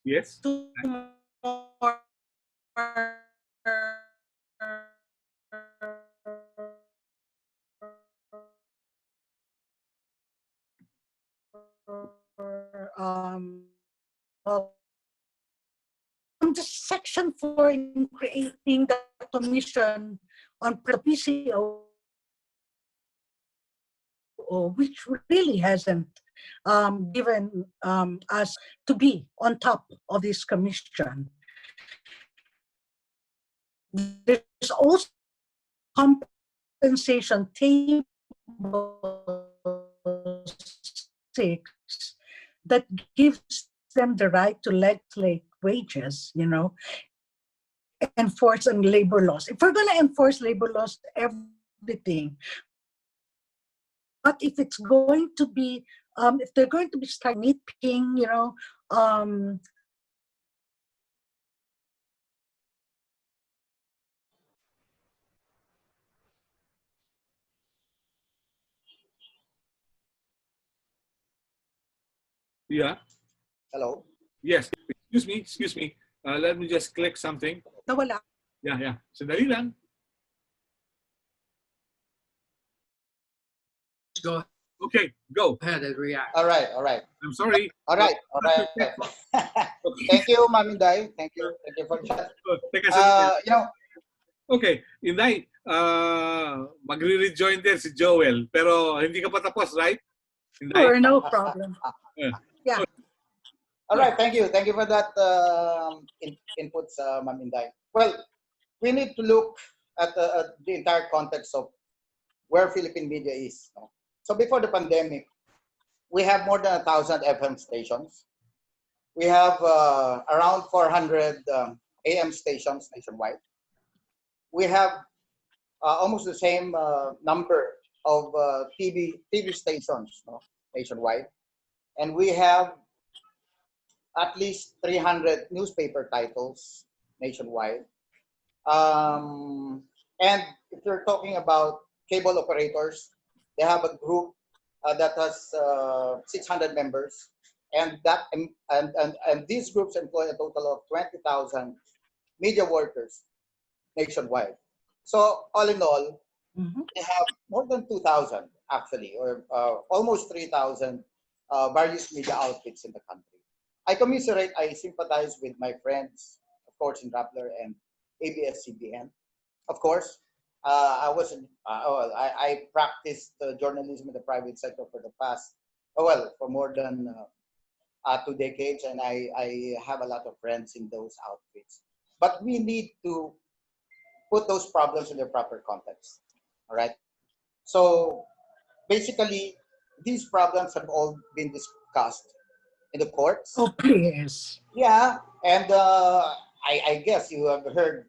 [SPEAKER 4] Yes.
[SPEAKER 8] Two more. The Section 4 in creating the commission on the PCO, which really hasn't given us to be on top of this commission. There's also compensation table 6 that gives them the right to legislate wages, enforce on labor laws. If we're going to enforce labor laws, everything. But if it's going to be, if they're going to be start nitpicking,
[SPEAKER 4] Yeah.
[SPEAKER 5] Hello?
[SPEAKER 4] Yes. Excuse me. Let me just click something.
[SPEAKER 8] nawala.
[SPEAKER 4] Yeah. Sandali lang.
[SPEAKER 7] Go
[SPEAKER 4] Okay, go.
[SPEAKER 7] ahead and react.
[SPEAKER 5] All right.
[SPEAKER 4] I'm sorry.
[SPEAKER 5] All right. Thank you, Ma'am Inday. Thank you for that.
[SPEAKER 4] Teka, sandali.
[SPEAKER 5] You know,
[SPEAKER 4] Okay, Inday, magre-rejoin din si Joel, pero hindi ka pa tapos, right? Inday?
[SPEAKER 8] Sure, no problem. Yeah.
[SPEAKER 5] all right. Thank you for that inputs, Ma'am Inday. Well, we need to look at the entire context of where Philippine media is. No? So before the pandemic, we have more than 1,000 FM stations. We have around 400 AM stations nationwide. We have almost the same number of TV stations, nationwide, and we have at least 300 newspaper titles nationwide. And if you're talking about cable operators, they have a group that has 600 members, and these groups employ a total of 20,000 media workers nationwide. So all in all, they have more than 2,000 actually, or almost 3,000 various media outfits in the country. I commiserate, I sympathize with my friends, of course, in Rappler and ABS-CBN. Of course, I practiced journalism in the private sector for the past, for more than 2 decades, and I have a lot of friends in those outfits. But we need to put those problems in their proper context. All right. So basically, these problems have all been discussed in the courts.
[SPEAKER 8] Oh, please.
[SPEAKER 5] Yeah, and I guess you have heard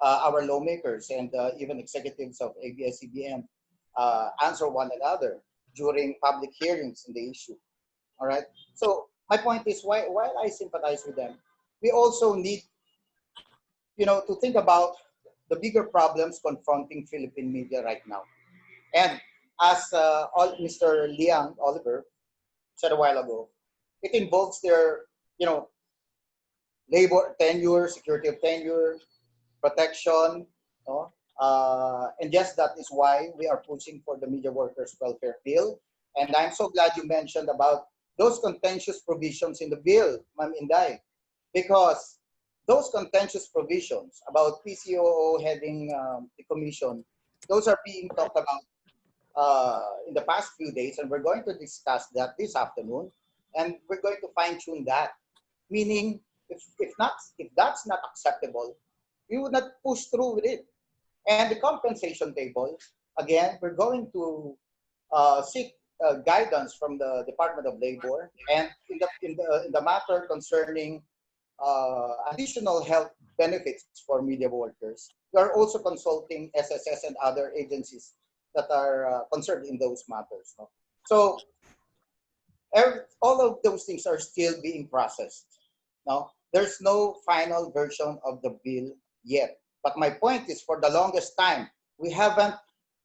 [SPEAKER 5] our lawmakers and even executives of ABS-CBN answer one another during public hearings in the issue. All right. So my point is, while I sympathize with them, we also need, to think about the bigger problems confronting Philippine media right now. And as Mr. Liang Oliver said a while ago, it involves their, labor tenure, security of tenure, protection, and yes, that is why we are pushing for the Media Workers Welfare Bill. And I'm so glad you mentioned about those contentious provisions in the bill, Ma'am Inday, because those contentious provisions about PCOO heading the commission, those are being talked about in the past few days, and we're going to discuss that this afternoon, and we're going to fine tune that. Meaning, if that's not acceptable, we would not push through with it. And the compensation table, again, we're going to seek guidance from the Department of Labor, and in the matter concerning additional health benefits for media workers. We are also consulting SSS and other agencies that are concerned in those matters. No? So all of those things are still being processed. No, there's no final version of the bill yet. But my point is, for the longest time,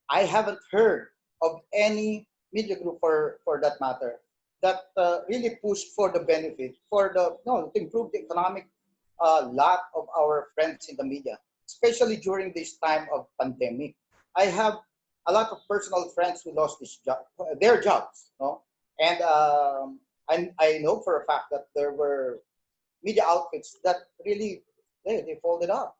[SPEAKER 5] I haven't heard of any media group for that matter that really pushed for the benefit to improve the economic lot of our friends in the media, especially during this time of pandemic. I have a lot of personal friends who lost their jobs, no? And I know for a fact that there were media outfits that really they folded up,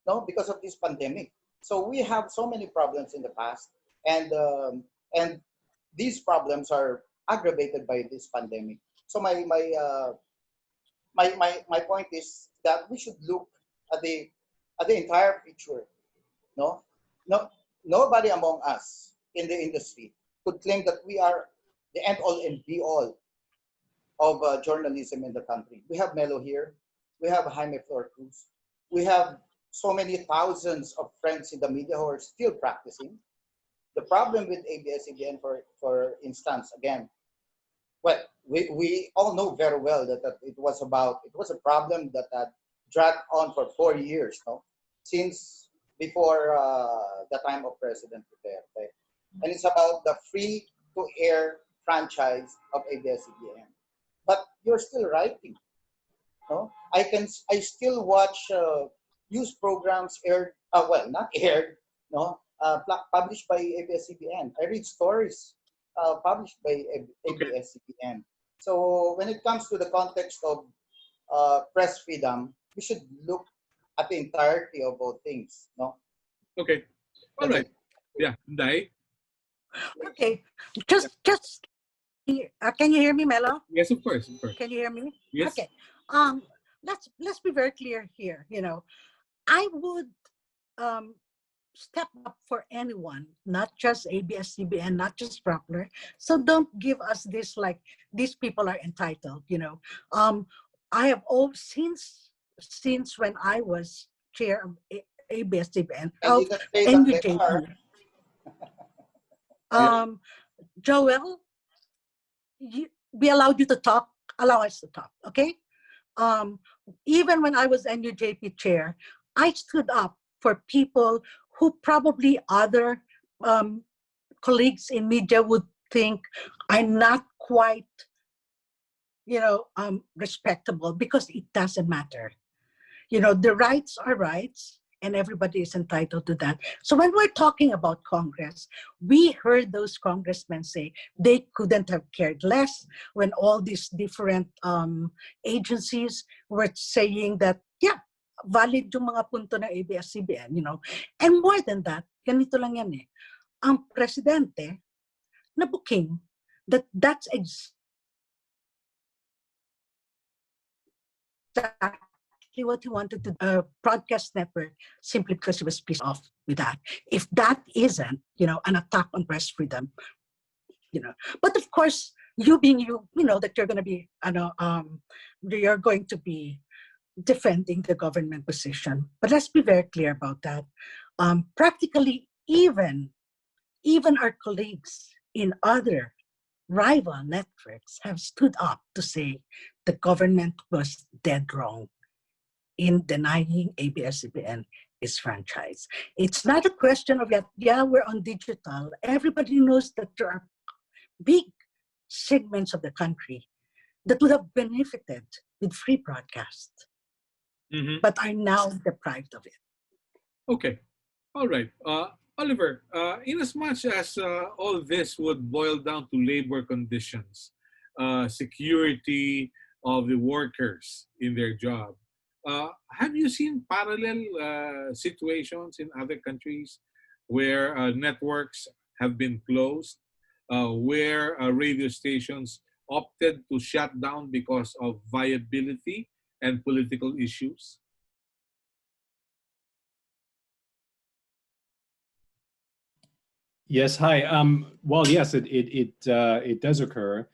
[SPEAKER 5] no, because of this pandemic. So we have so many problems in the past, and these problems are aggravated by this pandemic. So my point is that we should look at the entire picture. No, no, nobody among us in the industry could claim that we are the end all and be all of journalism in the country. We have Melo here, we have Jaime Flor Cruz, we have so many thousands of friends in the media who are still practicing. The problem with ABS-CBN, for instance, again, well, we all know very well that it was a problem that had dragged on for 4 years, no, since before the time of President Duterte, and it's about the free-to-air franchise of ABS-CBN. But you're still writing, no? I still watch news programs aired, well, not aired, no, published by ABS-CBN. I read stories published by ABS-CBN. So when it comes to the context of press freedom, we should look at the entirety of both things, no?
[SPEAKER 4] Okay. All right. Yeah, Dai.
[SPEAKER 8] Okay, just can you hear me, Melo?
[SPEAKER 4] Yes, of course, of course.
[SPEAKER 8] Can you hear me?
[SPEAKER 4] Yes.
[SPEAKER 8] Okay. Let's be very clear here. You know, I would step up for anyone, not just ABS-CBN, not just Rappler. So don't give us this like these people are entitled. You know, I have all since when I was chair of ABS-CBN of NUJP. Joel, we allowed you to talk. Allow us to talk, okay? Even when I was NUJP chair, I stood up for people who probably other colleagues in media would think are not quite, respectable, because it doesn't matter. You know, the rights are rights, and everybody is entitled to that. So when we're talking about Congress, we heard those congressmen say they couldn't have cared less when all these different agencies were saying that, yeah, valid yung mga punto ng ABS-CBN, you know. And more than that, ganito lang yan eh. Ang presidente na booking, that's exactly what he wanted to broadcast network, simply because he was pissed off with that. If that isn't, an attack on press freedom, But of course, you being you know that you're going to be, you're going to be defending the government position. But let's be very clear about that. Practically, even our colleagues in other rival networks have stood up to say the government was dead wrong in denying ABS-CBN its franchise. It's not a question of, we're on digital. Everybody knows that there are big segments of the country that would have benefited with free broadcast, but are now deprived of it.
[SPEAKER 4] Okay. All right. Oliver, in as much as all this would boil down to labor conditions, security of the workers in their job, Have you seen parallel situations in other countries where networks have been closed, where radio stations opted to shut down because of viability and political issues?
[SPEAKER 6] Yes, hi. Well, yes, it does occur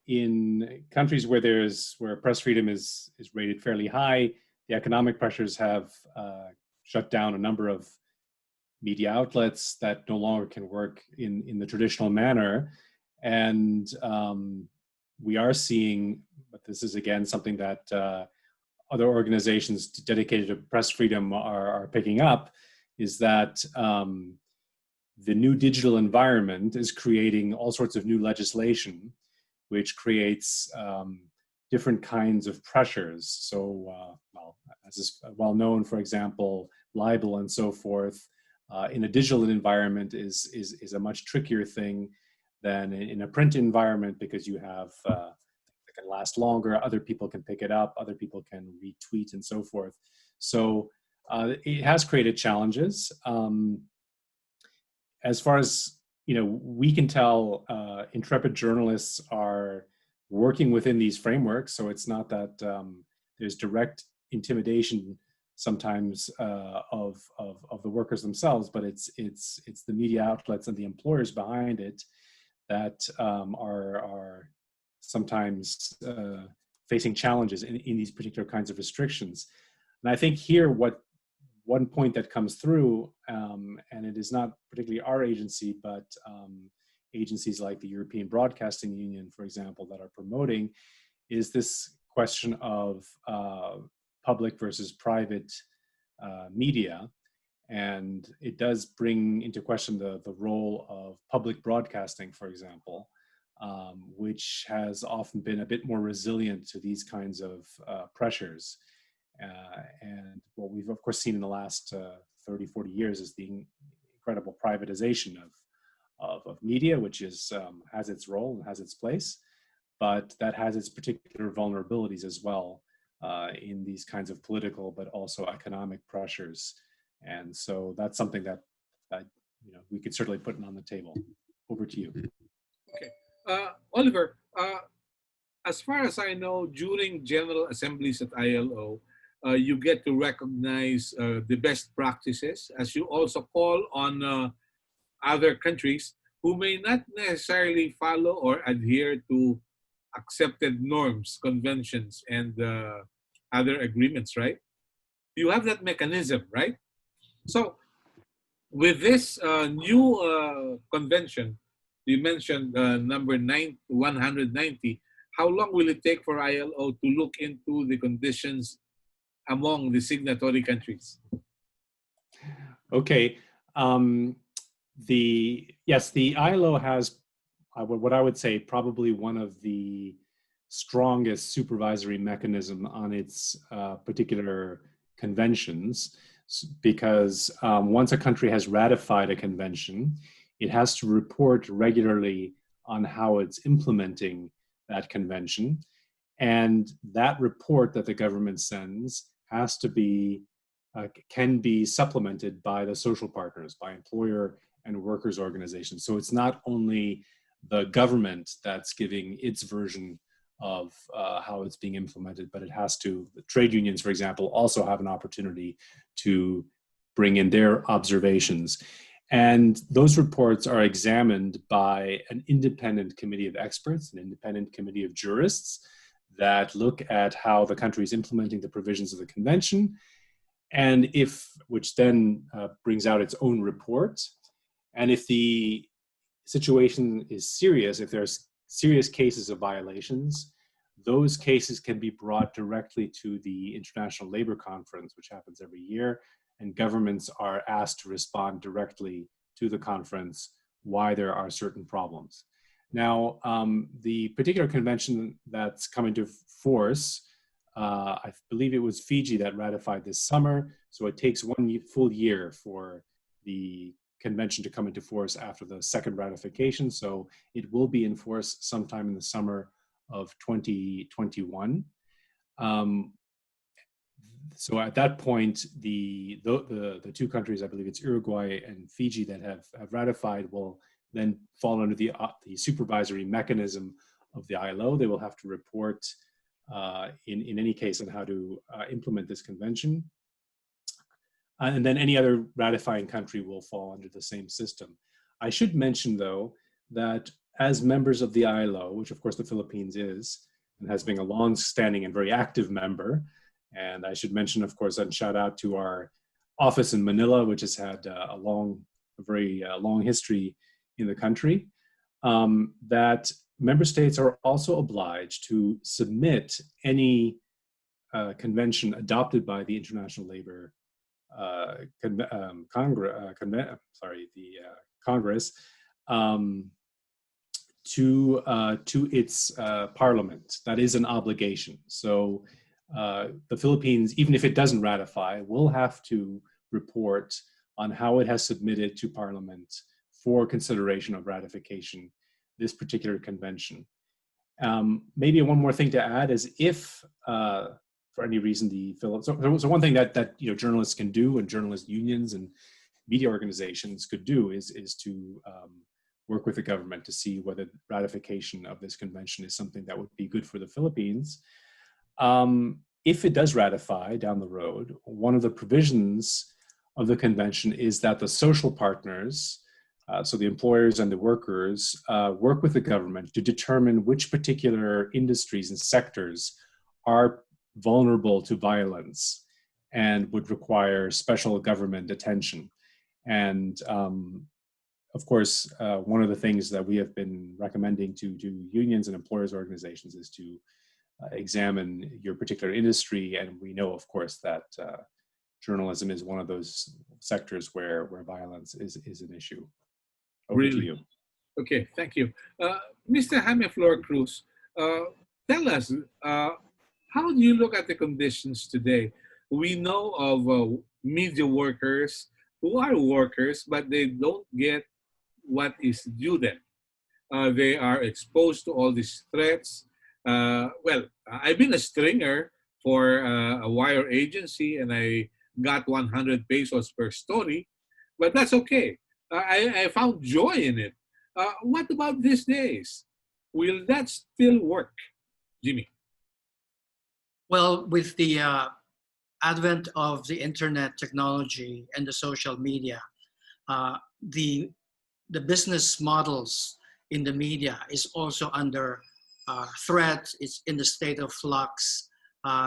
[SPEAKER 6] in countries where press freedom is rated fairly high. The economic pressures have shut down a number of media outlets that no longer can work in the traditional manner, and we are seeing. But this is again something that other organizations dedicated to press freedom are picking up, is that. The new digital environment is creating all sorts of new legislation, which creates different kinds of pressures. So, well, as is well known, for example, libel and so forth, in a digital environment is a much trickier thing than in a print environment, because you have it can last longer. Other people can pick it up. Other people can retweet and so forth. So it has created challenges. As far as we can tell, intrepid journalists are working within these frameworks. So it's not that there's direct intimidation sometimes of the workers themselves, but it's the media outlets and the employers behind it that are sometimes facing challenges in these particular kinds of restrictions. And I think here one point that comes through, and it is not particularly our agency, but agencies like the European Broadcasting Union, for example, that are promoting, is this question of public versus private media. And it does bring into question the role of public broadcasting, for example, which has often been a bit more resilient to these kinds of pressures. And what we've, of course, seen in the last 30, 40 years is the incredible privatization of media, which is has its role and has its place, but that has its particular vulnerabilities as well in these kinds of political, but also economic pressures. And so that's something that we could certainly put on the table. Over to you.
[SPEAKER 4] Okay. Oliver, as far as I know, during general assemblies at ILO, you get to recognize the best practices, as you also call on other countries who may not necessarily follow or adhere to accepted norms, conventions, and other agreements, right? You have that mechanism, right? So with this new convention, you mentioned number 190, how long will it take for ILO to look into the conditions among the signatory countries?
[SPEAKER 6] Okay. The ILO has what I would say probably one of the strongest supervisory mechanism on its particular conventions, because once a country has ratified a convention, it has to report regularly on how it's implementing that convention. And that report that the government sends has to be, can be supplemented by the social partners, by employer and workers' organizations. So it's not only the government that's giving its version of how it's being implemented, but it has to, the trade unions, for example, also have an opportunity to bring in their observations. And those reports are examined by an independent committee of experts, an independent committee of jurists that look at how the country is implementing the provisions of the convention, and which then brings out its own report. And if the situation is serious, if there's serious cases of violations, those cases can be brought directly to the International Labor Conference, which happens every year, and governments are asked to respond directly to the conference why there are certain problems. Now, the particular convention that's come into force, I believe it was Fiji that ratified this summer, so it takes one full year for the convention to come into force after the second ratification, so it will be in force sometime in the summer of 2021. So at that point, the two countries, I believe it's Uruguay and Fiji, that have ratified will then fall under the supervisory mechanism of the ILO. They will have to report in any case on how to implement this convention. And then any other ratifying country will fall under the same system. I should mention, though, that as members of the ILO, which of course the Philippines is, and has been a long-standing and very active member, and I should mention, of course, and shout out to our office in Manila, which has had a very long history in the country, that member states are also obliged to submit any convention adopted by the International Labor Congress to its parliament. That is an obligation. So the Philippines, even if it doesn't ratify, will have to report on how it has submitted to Parliament for consideration of ratification this particular convention. Maybe one more thing to add is if for any reason so one thing that journalists can do, and journalist unions and media organizations could do is to work with the government to see whether ratification of this convention is something that would be good for the Philippines. If it does ratify down the road, one of the provisions of the convention is that the social partners, so the employers and the workers, work with the government to determine which particular industries and sectors are vulnerable to violence and would require special government attention. And of course, one of the things that we have been recommending to unions and employers organizations is to examine your particular industry. And we know, of course, that journalism is one of those sectors where violence is an issue. Over to you.
[SPEAKER 4] Okay, thank you. Mr. Jaime Flor Cruz, tell us, how do you look at the conditions today? We know of media workers who are workers, but they don't get what is due them. They are exposed to all these threats. Well, I've been a stringer for a wire agency, and I got 100 pesos per story, but that's okay. I found joy in it. What about these days? Will that still work, Jimmy?
[SPEAKER 7] Well, with the advent of the internet technology and the social media, the business models in the media is also under threat. It's in the state of flux.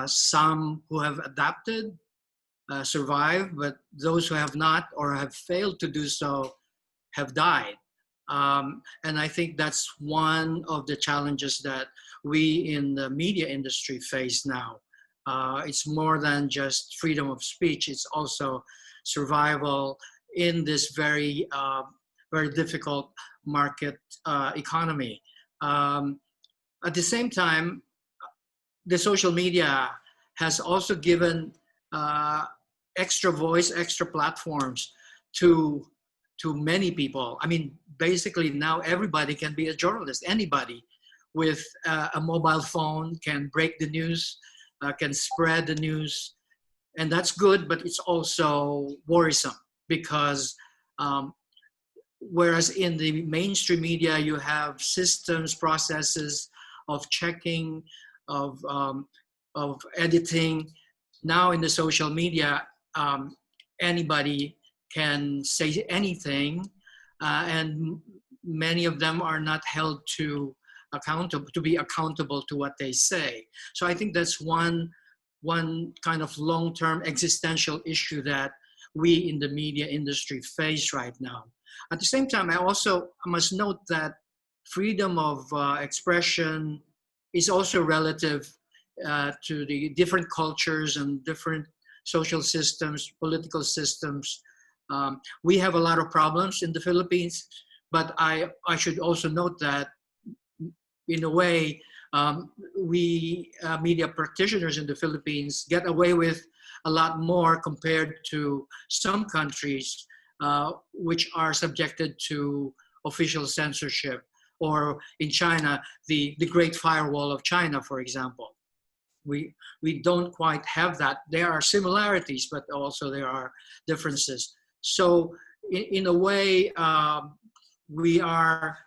[SPEAKER 7] Some who have adapted survive, but those who have not or have failed to do so have died. And I think that's one of the challenges that we in the media industry face now. It's more than just freedom of speech. It's also survival in this very difficult market economy. At the same time, the social media has also given extra voice, extra platforms to many people. I mean, basically now everybody can be a journalist. Anybody with a mobile phone can break the news, can spread the news, and that's good, but it's also worrisome because whereas in the mainstream media you have systems, processes of checking, of editing. Now in the social media, anybody can say anything, and many of them are not held to be accountable to what they say. So I think that's one kind of long-term existential issue that we in the media industry face right now. At the same time, I must note that freedom of expression is also relative to the different cultures and different social systems, political systems. We have a lot of problems in the Philippines, but I should also note that in a way, we media practitioners in the Philippines get away with a lot more compared to some countries which are subjected to official censorship, or in China, the Great Firewall of China, for example. we don't quite have that. There are similarities, but also there are differences. So in a way, we are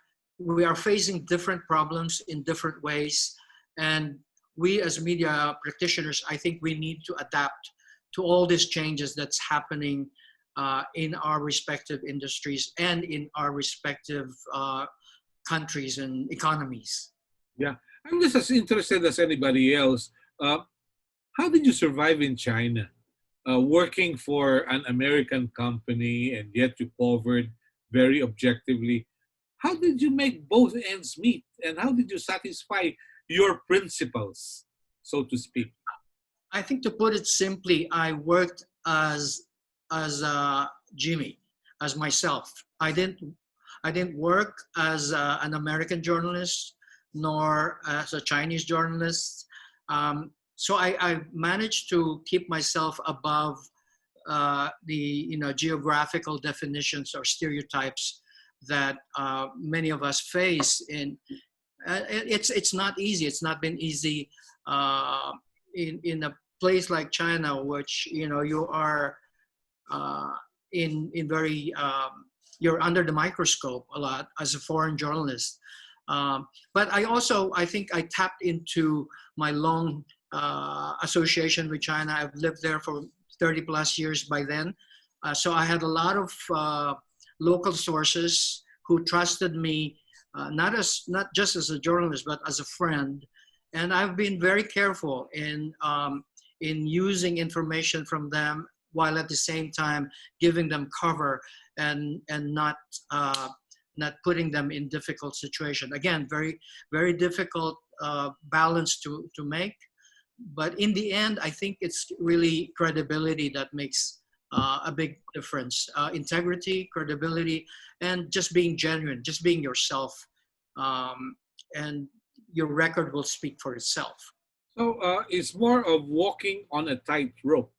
[SPEAKER 7] facing different problems in different ways, and we as media practitioners, I think we need to adapt to all these changes that's happening in our respective industries and in our respective countries and economies.
[SPEAKER 4] Yeah, I'm just as interested as anybody else. How did you survive in China? Working for an American company, and yet you covered very objectively. How did you make both ends meet? And how did you satisfy your principles, so to speak?
[SPEAKER 7] I think, to put it simply, I worked as Jimmy, as myself. I didn't work as an American journalist nor as a Chinese journalist. So I managed to keep myself above the geographical definitions or stereotypes that many of us face. In it's not easy. It's not been easy in a place like China, which you are in very you're under the microscope a lot as a foreign journalist. But I think I tapped into my long association with China. I've lived there for 30 plus years by then. So I had a lot of local sources who trusted me, not just as a journalist, but as a friend. And I've been very careful in using information from them, while at the same time giving them cover and not putting them in difficult situation. Again, very, very difficult balance to make. But in the end, I think it's really credibility that makes a big difference. Integrity, credibility, and just being genuine, just being yourself. And your record will speak for itself.
[SPEAKER 4] So it's more of walking on a tightrope.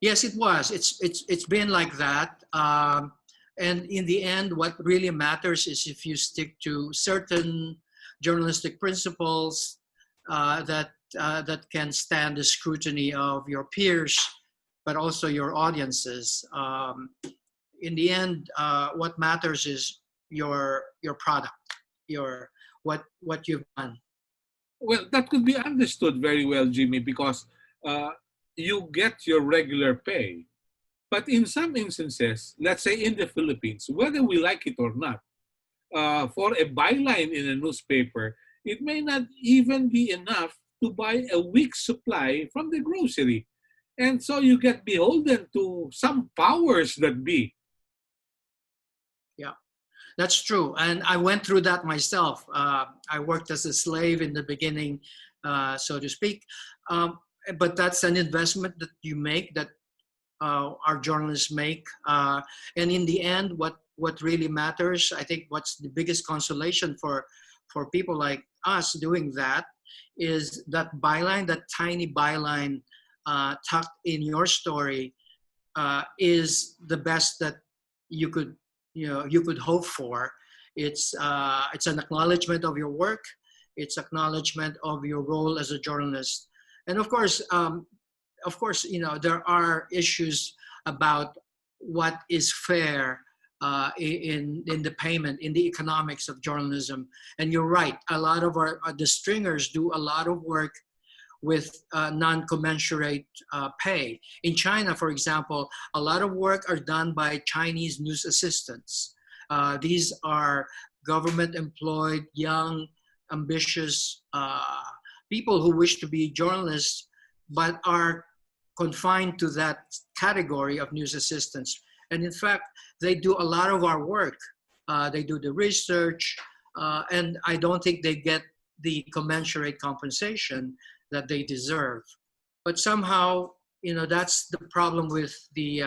[SPEAKER 7] Yes, it was. It's been like that. And in the end, what really matters is if you stick to certain journalistic principles that can stand the scrutiny of your peers, but also your audiences. In the end, what matters is your product, what you've done.
[SPEAKER 4] Well, that could be understood very well, Jimmy, because you get your regular pay. But in some instances, let's say in the Philippines, whether we like it or not, for a byline in a newspaper, it may not even be enough to buy a week's supply from the grocery. And so you get beholden to some powers that be.
[SPEAKER 7] Yeah, that's true. And I went through that myself. I worked as a slave in the beginning, so to speak. But that's an investment that you make, that our journalists make. And in the end, what really matters, I think what's the biggest consolation for people like us doing that, is that byline, that tiny byline tucked in your story is the best that you could hope for. It's an acknowledgement of your work. It's acknowledgement of your role as a journalist. And of course, there are issues about what is fair in the payment, in the economics of journalism. And you're right, a lot of the stringers do a lot of work with non-commensurate pay. In China, for example, a lot of work are done by Chinese news assistants. These are government-employed, young, ambitious people who wish to be journalists, but are confined to that category of news assistants. And in fact, they do a lot of our work. They do the research, and I don't think they get the commensurate compensation that they deserve. But somehow, that's the problem with the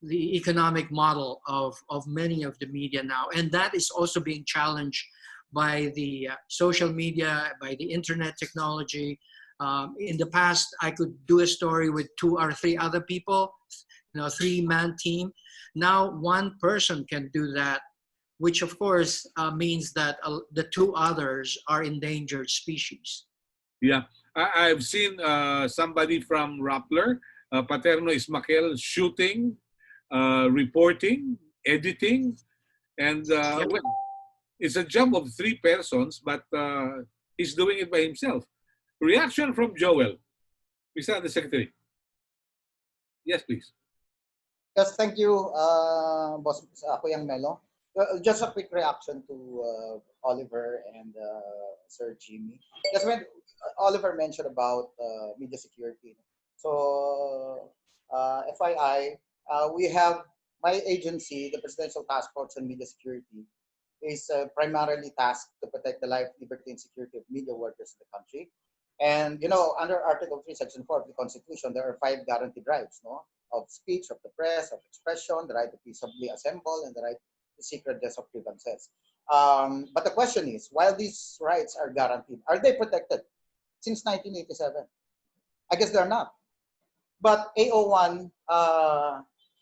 [SPEAKER 7] economic model of many of the media now. And that is also being challenged by the social media, by the internet technology. In the past, I could do a story with 2 or 3 other people, 3-man team. Now one person can do that, which of course means that the 2 others are endangered species.
[SPEAKER 4] Yeah. I've seen somebody from Rappler, Paterno Ismael, shooting, reporting, editing, and
[SPEAKER 7] Yep.
[SPEAKER 4] well, it's a job of 3 persons, but he's doing it by himself. Reaction from Joel, Mr. Undersecretary. Yes, please.
[SPEAKER 5] Yes, thank you, Boss Kuyang Melo. Just a quick reaction to Oliver and Sir Jimmy. Just when Oliver mentioned about media security. So, FYI, we have my agency, the Presidential Task Force on Media Security, is primarily tasked to protect the life, liberty, and security of media workers in the country. And, you know, under Article 3, Section 4 of the Constitution, there are 5 guaranteed rights, no? Of speech, of the press, of expression, the right to peaceably assemble, and the right to seek redress of grievances. But the question is, while these rights are guaranteed, are they protected since 1987? I guess they're not. But AO1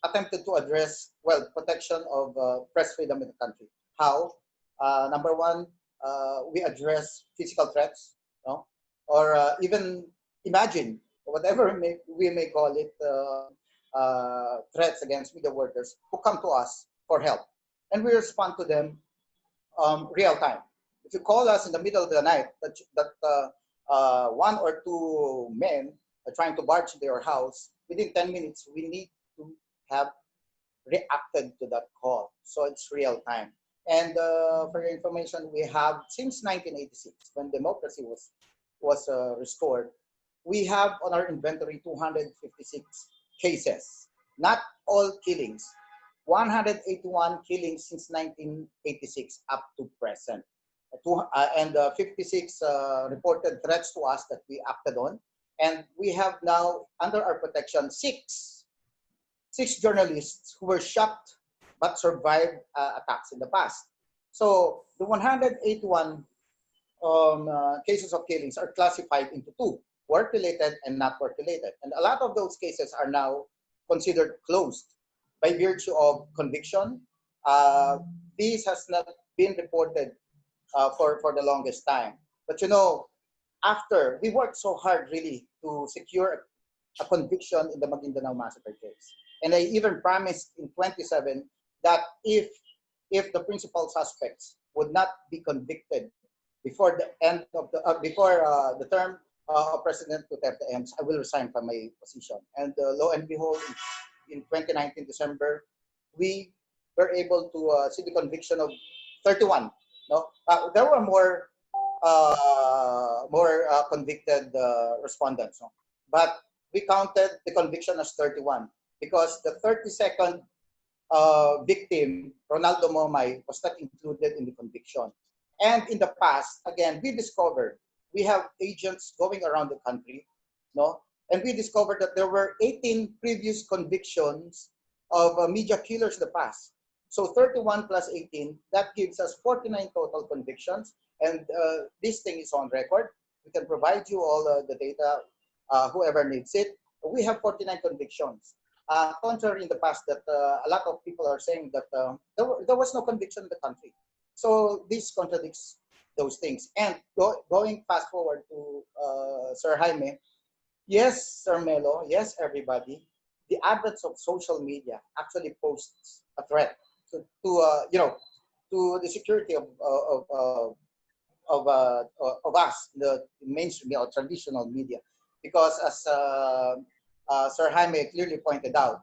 [SPEAKER 5] attempted to address, well, protection of press freedom in the country. How? Number one, we address physical threats, no? Or even imagine, whatever we may call it, threats against media workers who come to us for help. And we respond to them real time. If you call us in the middle of the night that 1 or 2 men are trying to barge into your house, within 10 minutes, we need to have reacted to that call. So it's real time. And for your information, we have, since 1986, when democracy was restored, we have on our inventory 256 cases, not all killings, 181 killings since 1986 up to present. And 56 reported threats to us that we acted on. And we have now, under our protection, six journalists who were shot but survived attacks in the past. So the 181 cases of killings are classified into 2, work-related and not work-related. And a lot of those cases are now considered closed by virtue of conviction. This has not been reported for the longest time. But you know, after we worked so hard really to secure a conviction in the Maguindanao massacre case. And I even promised in 27 that if the principal suspects would not be convicted before the end of the term of President Duterte ends, I will resign from my position. And lo and behold, in 2019 December, we were able to see the conviction of 31. No, there were more convicted respondents, no? But we counted the conviction as 31 because the 32nd victim, Ronaldo Momay, was not included in the conviction. And in the past, again, we have agents going around the country, no? And we discovered that there were 18 previous convictions of media killers in the past. So 31 plus 18, that gives us 49 total convictions. And this thing is on record. We can provide you all the data, whoever needs it. We have 49 convictions. Contrary in the past that a lot of people are saying that there was no conviction in the country. So this contradicts those things. And going fast forward to Sir Jaime, yes, Sir Melo, yes, everybody, the advent of social media actually poses a threat to to the security of us, the mainstream or traditional media, because as Sir Jaime clearly pointed out,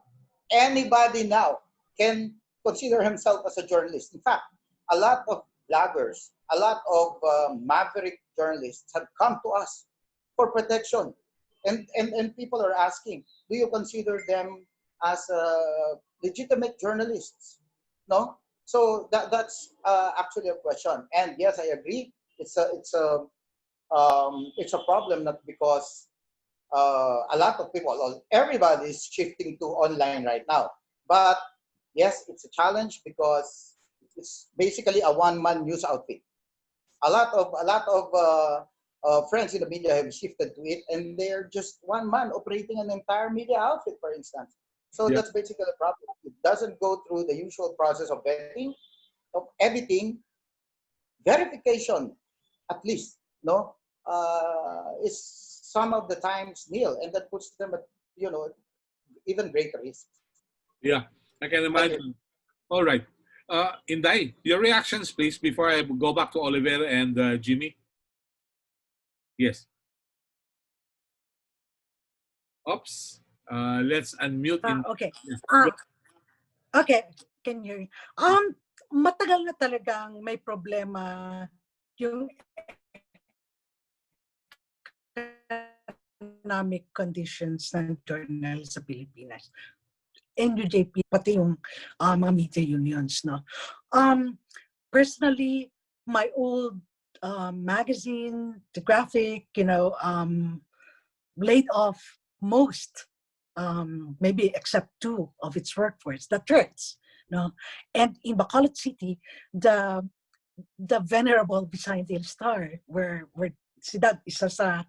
[SPEAKER 5] anybody now can consider himself as a journalist. In fact, a lot of bloggers, a lot of maverick journalists have come to us for protection. And people are asking, do you consider them as legitimate journalists? No? So that's actually a question. And yes, I agree. It's a problem, not because a lot of people, everybody is shifting to online right now. But yes, it's a challenge because it's basically a one-man news outfit. A lot of friends in the media have shifted to it, and they're just one man operating an entire media outfit, for instance. So that's basically the problem. It doesn't go through the usual process of vetting, of editing, verification, at least, no, is some of the times nil, and that puts them at, you know, even greater risk.
[SPEAKER 4] Yeah, I can
[SPEAKER 5] Okay.
[SPEAKER 4] imagine. All right. Inday, your reactions, please, before I go back to Oliver and Jimmy. Yes. Oops. Let's unmute in.
[SPEAKER 8] Okay.
[SPEAKER 4] Yes.
[SPEAKER 8] Okay. Can you? Matagal na talagang may problema yung economic conditions ng journal sa Pilipinas. NUJP, pati yung mga media unions, no? Personally, my old magazine, The Graphic, laid off most, maybe except 2 of its workforce, the Turks, no? And in Bacolod City, the venerable Visayan Star, where si Dad isa sa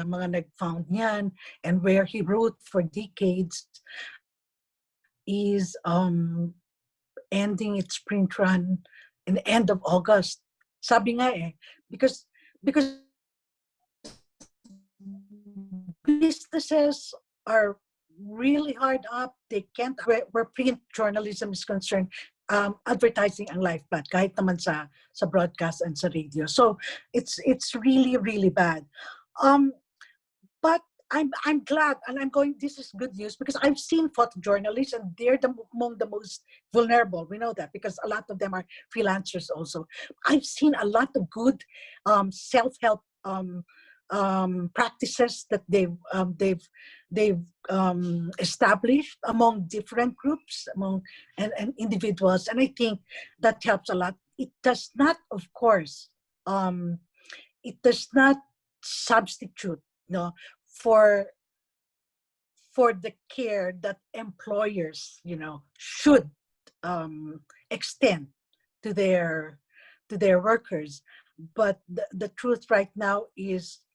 [SPEAKER 8] mga nag-found niyan, and where he wrote for decades, is ending its print run in the end of August. Sabi nga because businesses are really hard up. They can't, where print journalism is concerned, advertising ang lifeblood, kahit naman sa broadcast and sa radio. So it's really, really bad. But I'm glad, and I'm going, this is good news, because I've seen photojournalists, and they're among the most vulnerable. We know that because a lot of them are freelancers also. I've seen a lot of good self-help practices that they've established among different groups, and individuals, and I think that helps a lot. It does not, of course, it does not substitute, for the care that employers, should extend to their workers. But the truth right now is,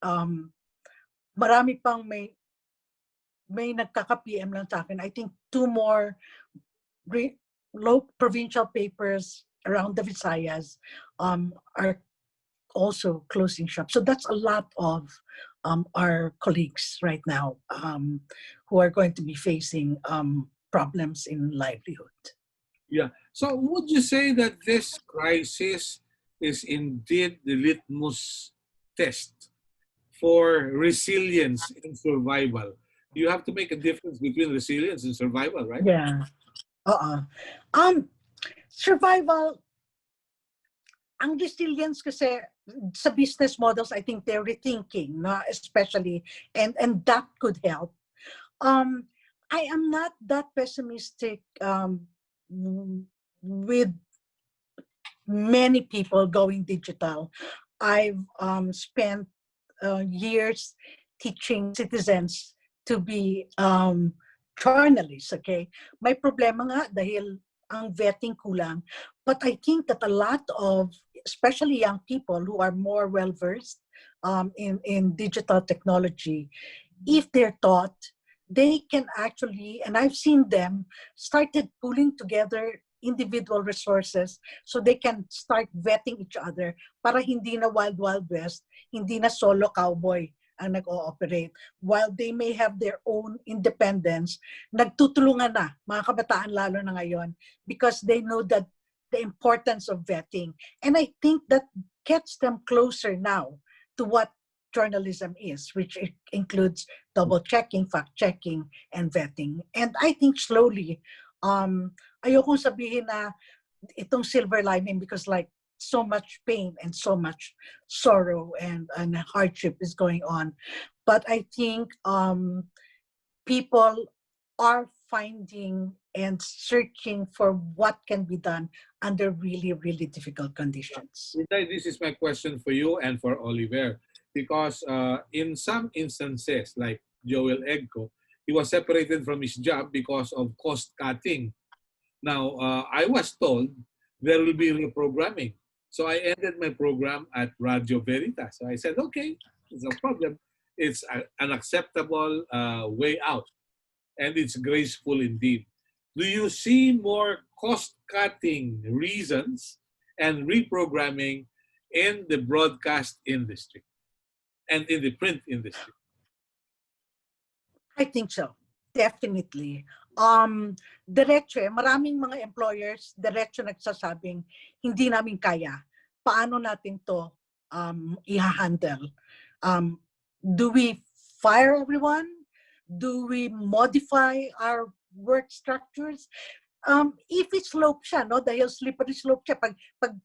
[SPEAKER 8] marami pang may nagkaka-PM lang sa akin. I think 2 more low provincial papers around the Visayas are also closing shop. So that's a lot of our colleagues right now who are going to be facing problems in livelihood.
[SPEAKER 4] Yeah. So would you say that this crisis is indeed the litmus test for resilience and survival? You have to make a difference between resilience and survival, right?
[SPEAKER 8] Yeah. Survival, ang resilience kasi sa business models, I think they're rethinking, especially, and that could help. I am not that pessimistic with many people going digital. I've spent years teaching citizens to be journalists, okay? May problema nga dahil ang vetting kulang. But I think that a lot of, especially young people who are more well-versed in digital technology, if they're taught, they can actually, and I've seen them, started pulling together individual resources so they can start vetting each other para hindi na wild west, hindi na solo cowboy ang nag-ooperate. While they may have their own independence, nagtutulungan na mga kabataan lalo na ngayon because they know that the importance of vetting. And I think that gets them closer now to what journalism is, which includes double-checking, fact-checking, and vetting. And I think slowly, ayokong sabihin na itong silver lining because like so much pain and so much sorrow and hardship is going on. But I think people are finding and searching for what can be done under really, really difficult conditions.
[SPEAKER 4] This is my question for you and for Oliver. Because in some instances, like Joel Egco, he was separated from his job because of cost cutting. Now, I was told there will be reprogramming. So I ended my program at Radio Veritas. So I said, okay, it's no problem. It's an acceptable way out. And it's graceful indeed. Do you see more cost-cutting reasons and reprogramming in the broadcast industry and in the print industry?
[SPEAKER 8] I think so. Definitely. Diretso, maraming mga employers, diretso nagsasabing, hindi namin kaya. Paano natin to i-handle? Do we fire everyone? Do we modify our work structures? If it's slope siya, no? Dahil slippery slope siya, pag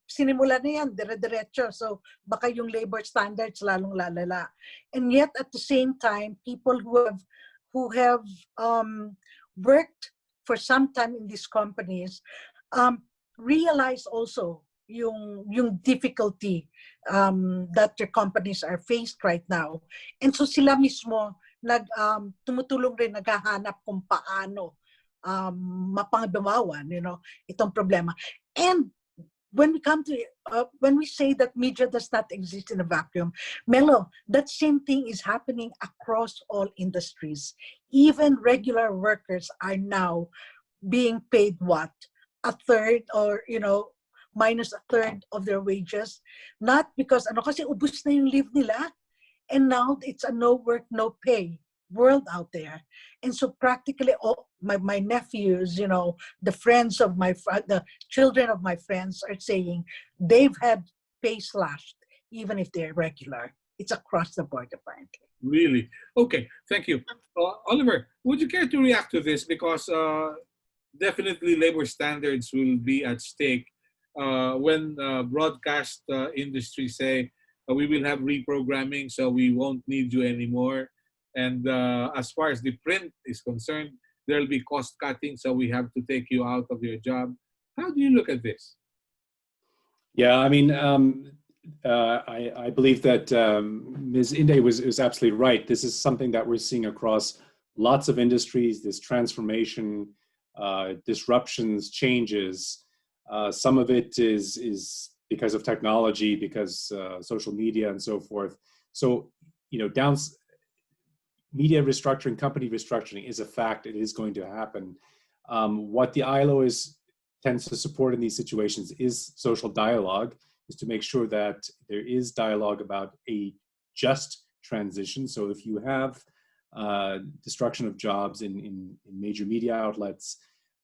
[SPEAKER 8] sinimula na yan, dire-diretso. So, baka yung labor standards lalong lalala. And yet, at the same time, people who have worked for some time in these companies realize also yung difficulty that their companies are faced right now. And so sila mismo tumutulong rin, naghahanap kung paano mapangbawalan, itong problema. And when we say that media does not exist in a vacuum, Melo, that same thing is happening across all industries. Even regular workers are now being paid what? A third, or minus a third of their wages. Not because kasi ubus na yung leave nila, and now it's a no work, no pay world out there. And so practically all my nephews, the friends of the children of my friends are saying they've had pay slashed, even if they're regular. It's across the board, apparently.
[SPEAKER 4] Really? Okay, thank you. Oliver, would you care to react to this? Because definitely labor standards will be at stake when broadcast industries say we will have reprogramming, so we won't need you anymore. And as far as the print is concerned, there will be cost cutting, so we have to take you out of your job. How do you look at this?
[SPEAKER 6] Yeah, I mean, I believe that Ms. Inde was absolutely right. This is something that we're seeing across lots of industries, this transformation, disruptions, changes. Some of it is because of technology, because social media and so forth. So, media restructuring, company restructuring is a fact. It is going to happen. What the ILO tends to support in these situations is social dialogue, is to make sure that there is dialogue about a just transition. So if you have destruction of jobs in major media outlets,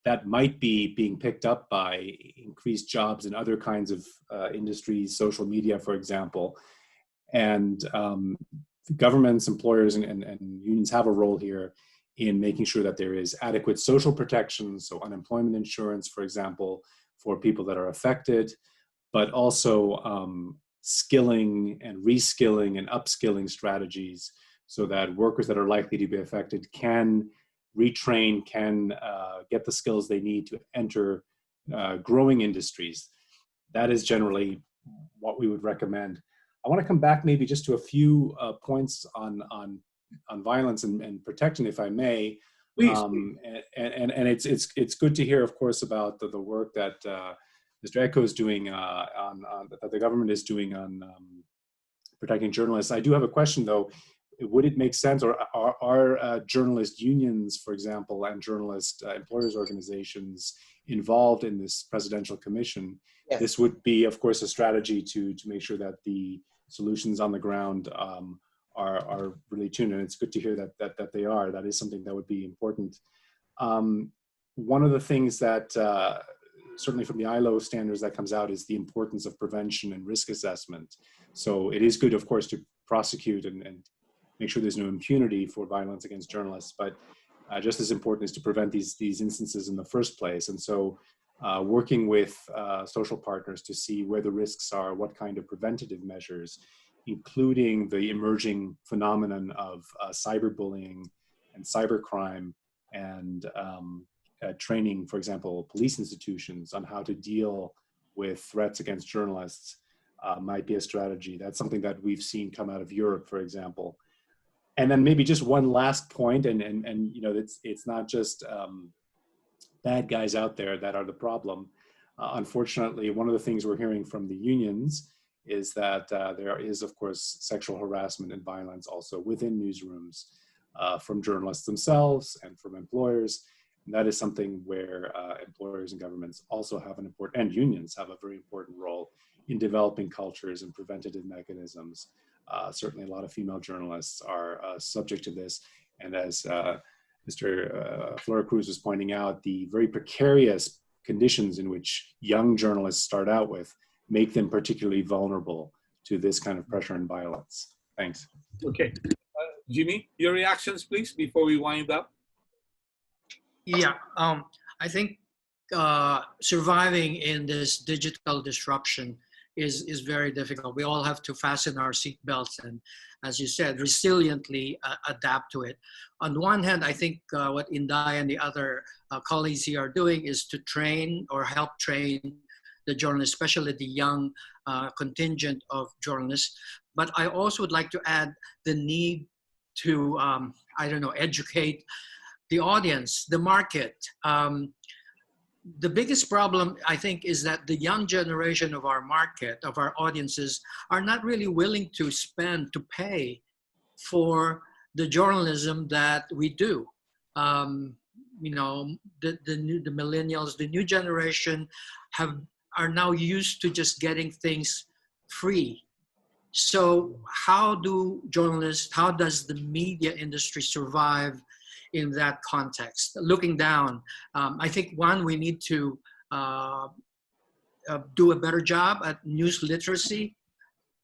[SPEAKER 6] that might be being picked up by increased jobs in other kinds of industries, social media, for example. And governments, employers, and unions have a role here in making sure that there is adequate social protection, so unemployment insurance, for example, for people that are affected, but also skilling and reskilling and upskilling strategies so that workers that are likely to be affected can retrain, can get the skills they need to enter growing industries. That is generally what we would recommend. I want to come back maybe just to a few points on violence and protection, if I may.
[SPEAKER 4] Please.
[SPEAKER 6] And it's good to hear, of course, about the work that Mr. Echo is doing that the government is doing on protecting journalists. I do have a question, though. Would it make sense, or are journalist unions, for example, and journalist employers organizations involved in this presidential commission? Yes. This would be, of course, a strategy to make sure that the solutions on the ground are really tuned, and it's good to hear that they are. That is something that would be important. One of the things that certainly from the ILO standards that comes out is the importance of prevention and risk assessment. So it is good, of course, to prosecute and make sure there's no impunity for violence against journalists, but just as important is to prevent these instances in the first place. And so working with social partners to see where the risks are, what kind of preventative measures, including the emerging phenomenon of cyberbullying and cybercrime, and training, for example, police institutions on how to deal with threats against journalists might be a strategy. That's something that we've seen come out of Europe, for example. And then maybe just one last point, and it's not just bad guys out there that are the problem. Unfortunately, one of the things we're hearing from the unions is that there is, of course, sexual harassment and violence also within newsrooms from journalists themselves and from employers. And that is something where employers and governments also have and unions have a very important role in developing cultures and preventative mechanisms. Certainly a lot of female journalists are subject to this. And as Mr. Flora Cruz was pointing out, the very precarious conditions in which young journalists start out with make them particularly vulnerable to this kind of pressure and violence. Thanks.
[SPEAKER 4] Okay. Jimmy, your reactions, please, before we wind up.
[SPEAKER 7] Yeah, I think surviving in this digital disruption is very difficult. We all have to fasten our seatbelts and, as you said, resiliently adapt to it. On one hand, I think what Inday and the other colleagues here are doing is to train or help train the journalists, especially the young contingent of journalists. But I also would like to add the need to, I don't know, educate the audience, the market. The biggest problem, I think, is that the young generation of our market, of our audiences, are not really willing to spend, to pay for the journalism that we do. You know, the millennials, the new generation are now used to just getting things free. So how do journalists, how does the media industry survive in that context? Looking down, I think one, we need to do a better job at news literacy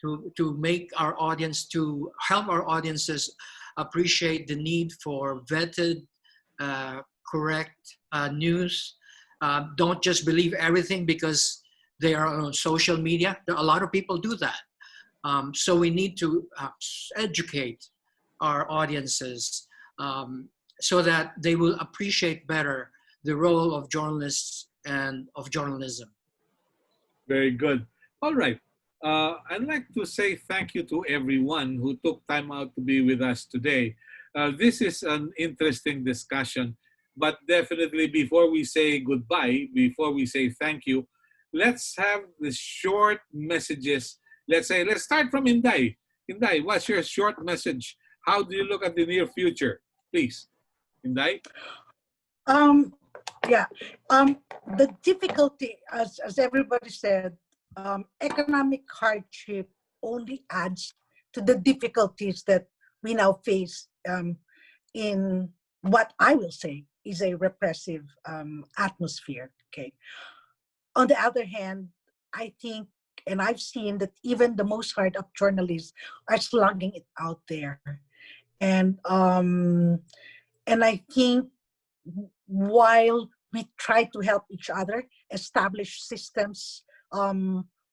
[SPEAKER 7] to make our audience, to help our audiences appreciate the need for vetted, correct news. Don't just believe everything because they are on social media. A lot of people do that. So we need to educate our audiences so that they will appreciate better the role of journalists and of journalism.
[SPEAKER 4] Very good. All right. I'd like to say thank you to everyone who took time out to be with us today. This is an interesting discussion, but definitely before we say goodbye, before we say thank you, let's have the short messages. Let's start from Inday. Inday, what's your short message? How do you look at the near future? Please, Inday.
[SPEAKER 8] Yeah. The difficulty, as everybody said, economic hardship only adds to the difficulties that we now face in what I will say is a repressive atmosphere. Okay. On the other hand, I think, and I've seen that even the most hard up journalists are slugging it out there, and I think while we try to help each other establish systems,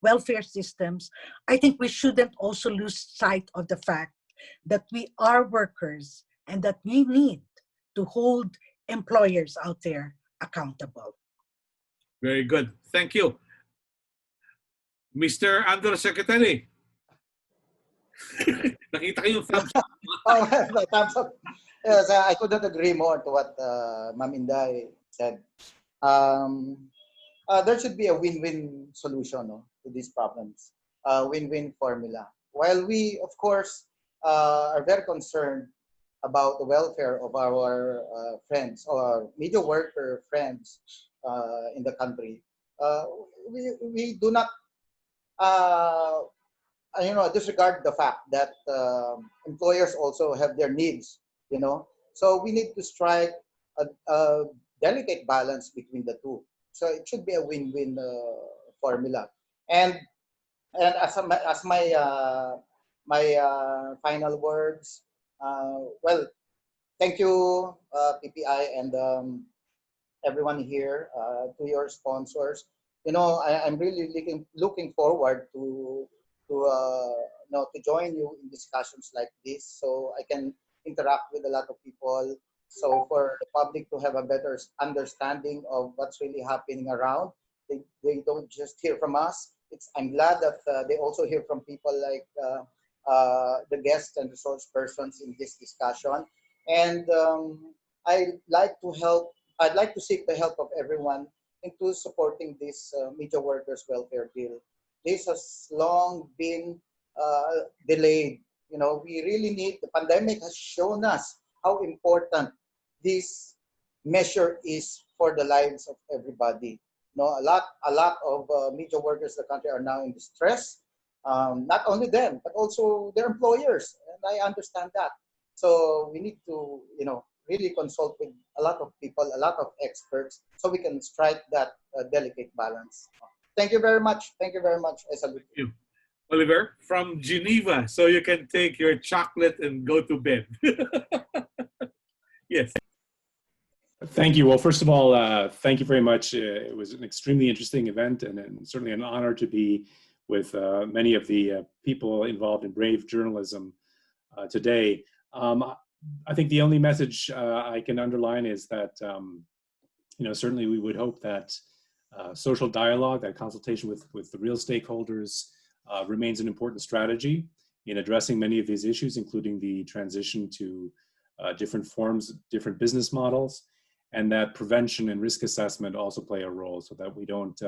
[SPEAKER 8] welfare systems, I think we shouldn't also lose sight of the fact that we are workers and that we need to hold employers out there accountable.
[SPEAKER 4] Very good. Thank you. Mr. Undersecretary. Nakita ko yung thumbs up.
[SPEAKER 5] Oh, the thumbs up. Yes, I couldn't agree more to what Ma'am Inday said. There should be a win-win solution, no, to these problems. Win-win formula. While we, of course, are very concerned about the welfare of our friends or media worker friends in the country, we do not disregard the fact that employers also have their needs, you know. So we need to strike a delicate balance between the two. So it should be a win-win formula. And as my final words, well, thank you, PPI and everyone here, to your sponsors. You know, I'm really looking forward to join you in discussions like this, so I can interact with a lot of people. So for the public to have a better understanding of what's really happening around, they don't just hear from us. I'm glad that they also hear from people like the guests and resource persons in this discussion. And I'd like to seek the help of everyone into supporting this media workers welfare bill. This has long been delayed. You know, we really need, the pandemic has shown us how important this measure is for the lives of everybody. You know, a lot of media workers in the country are now in distress. Not only them, but also their employers, and I understand that. So we need to, really consult with a lot of people, a lot of experts, so we can strike that delicate balance. Thank you very much. Thank you very much. I salute you.
[SPEAKER 4] Thank you. Oliver, from Geneva, so you can take your chocolate and go to bed. Yes.
[SPEAKER 6] Thank you. Well, first of all, thank you very much. It was an extremely interesting event, and certainly an honor to be with many of the people involved in brave journalism today. I think the only message I can underline is that, certainly we would hope that social dialogue, that consultation with the real stakeholders remains an important strategy in addressing many of these issues, including the transition to different forms, different business models, and that prevention and risk assessment also play a role, so that we don't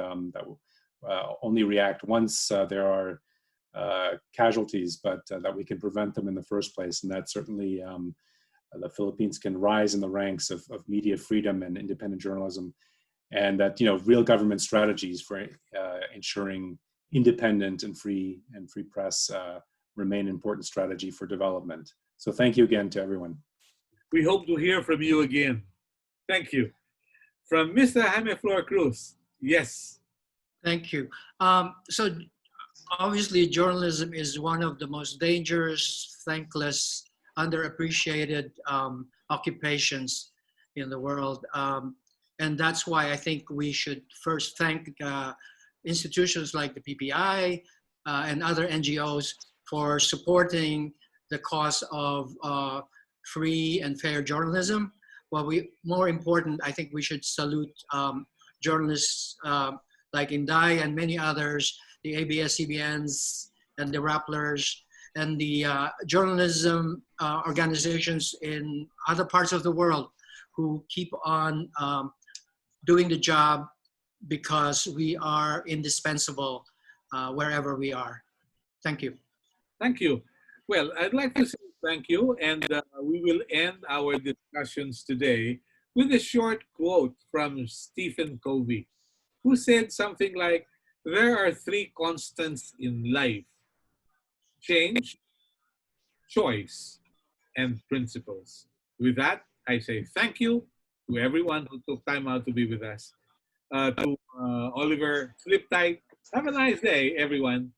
[SPEAKER 6] only react once there are casualties, but that we can prevent them in the first place. And that certainly the Philippines can rise in the ranks of media freedom and independent journalism, and that real government strategies for ensuring independent and free press remain an important strategy for development. So thank you again to everyone.
[SPEAKER 4] We hope to hear from you again. Thank you. From Mr. Jaime Flor Cruz. Yes.
[SPEAKER 7] Thank you. So obviously journalism is one of the most dangerous, thankless, underappreciated occupations in the world. And that's why I think we should first thank institutions like the PPI and other NGOs for supporting the cause of free and fair journalism. Well, more important, I think we should salute journalists like Inday and many others, the ABS-CBNs and the Rapplers and the journalism organizations in other parts of the world who keep on doing the job, because we are indispensable wherever we are. Thank you.
[SPEAKER 4] Thank you. Well, I'd like to say thank you, and we will end our discussions today with a short quote from Stephen Covey, who said something like, "There are three constants in life: change, choice, and principles." With that, I say thank you to everyone who took time out to be with us. To Oliver, sleep tight. Have a nice day, everyone.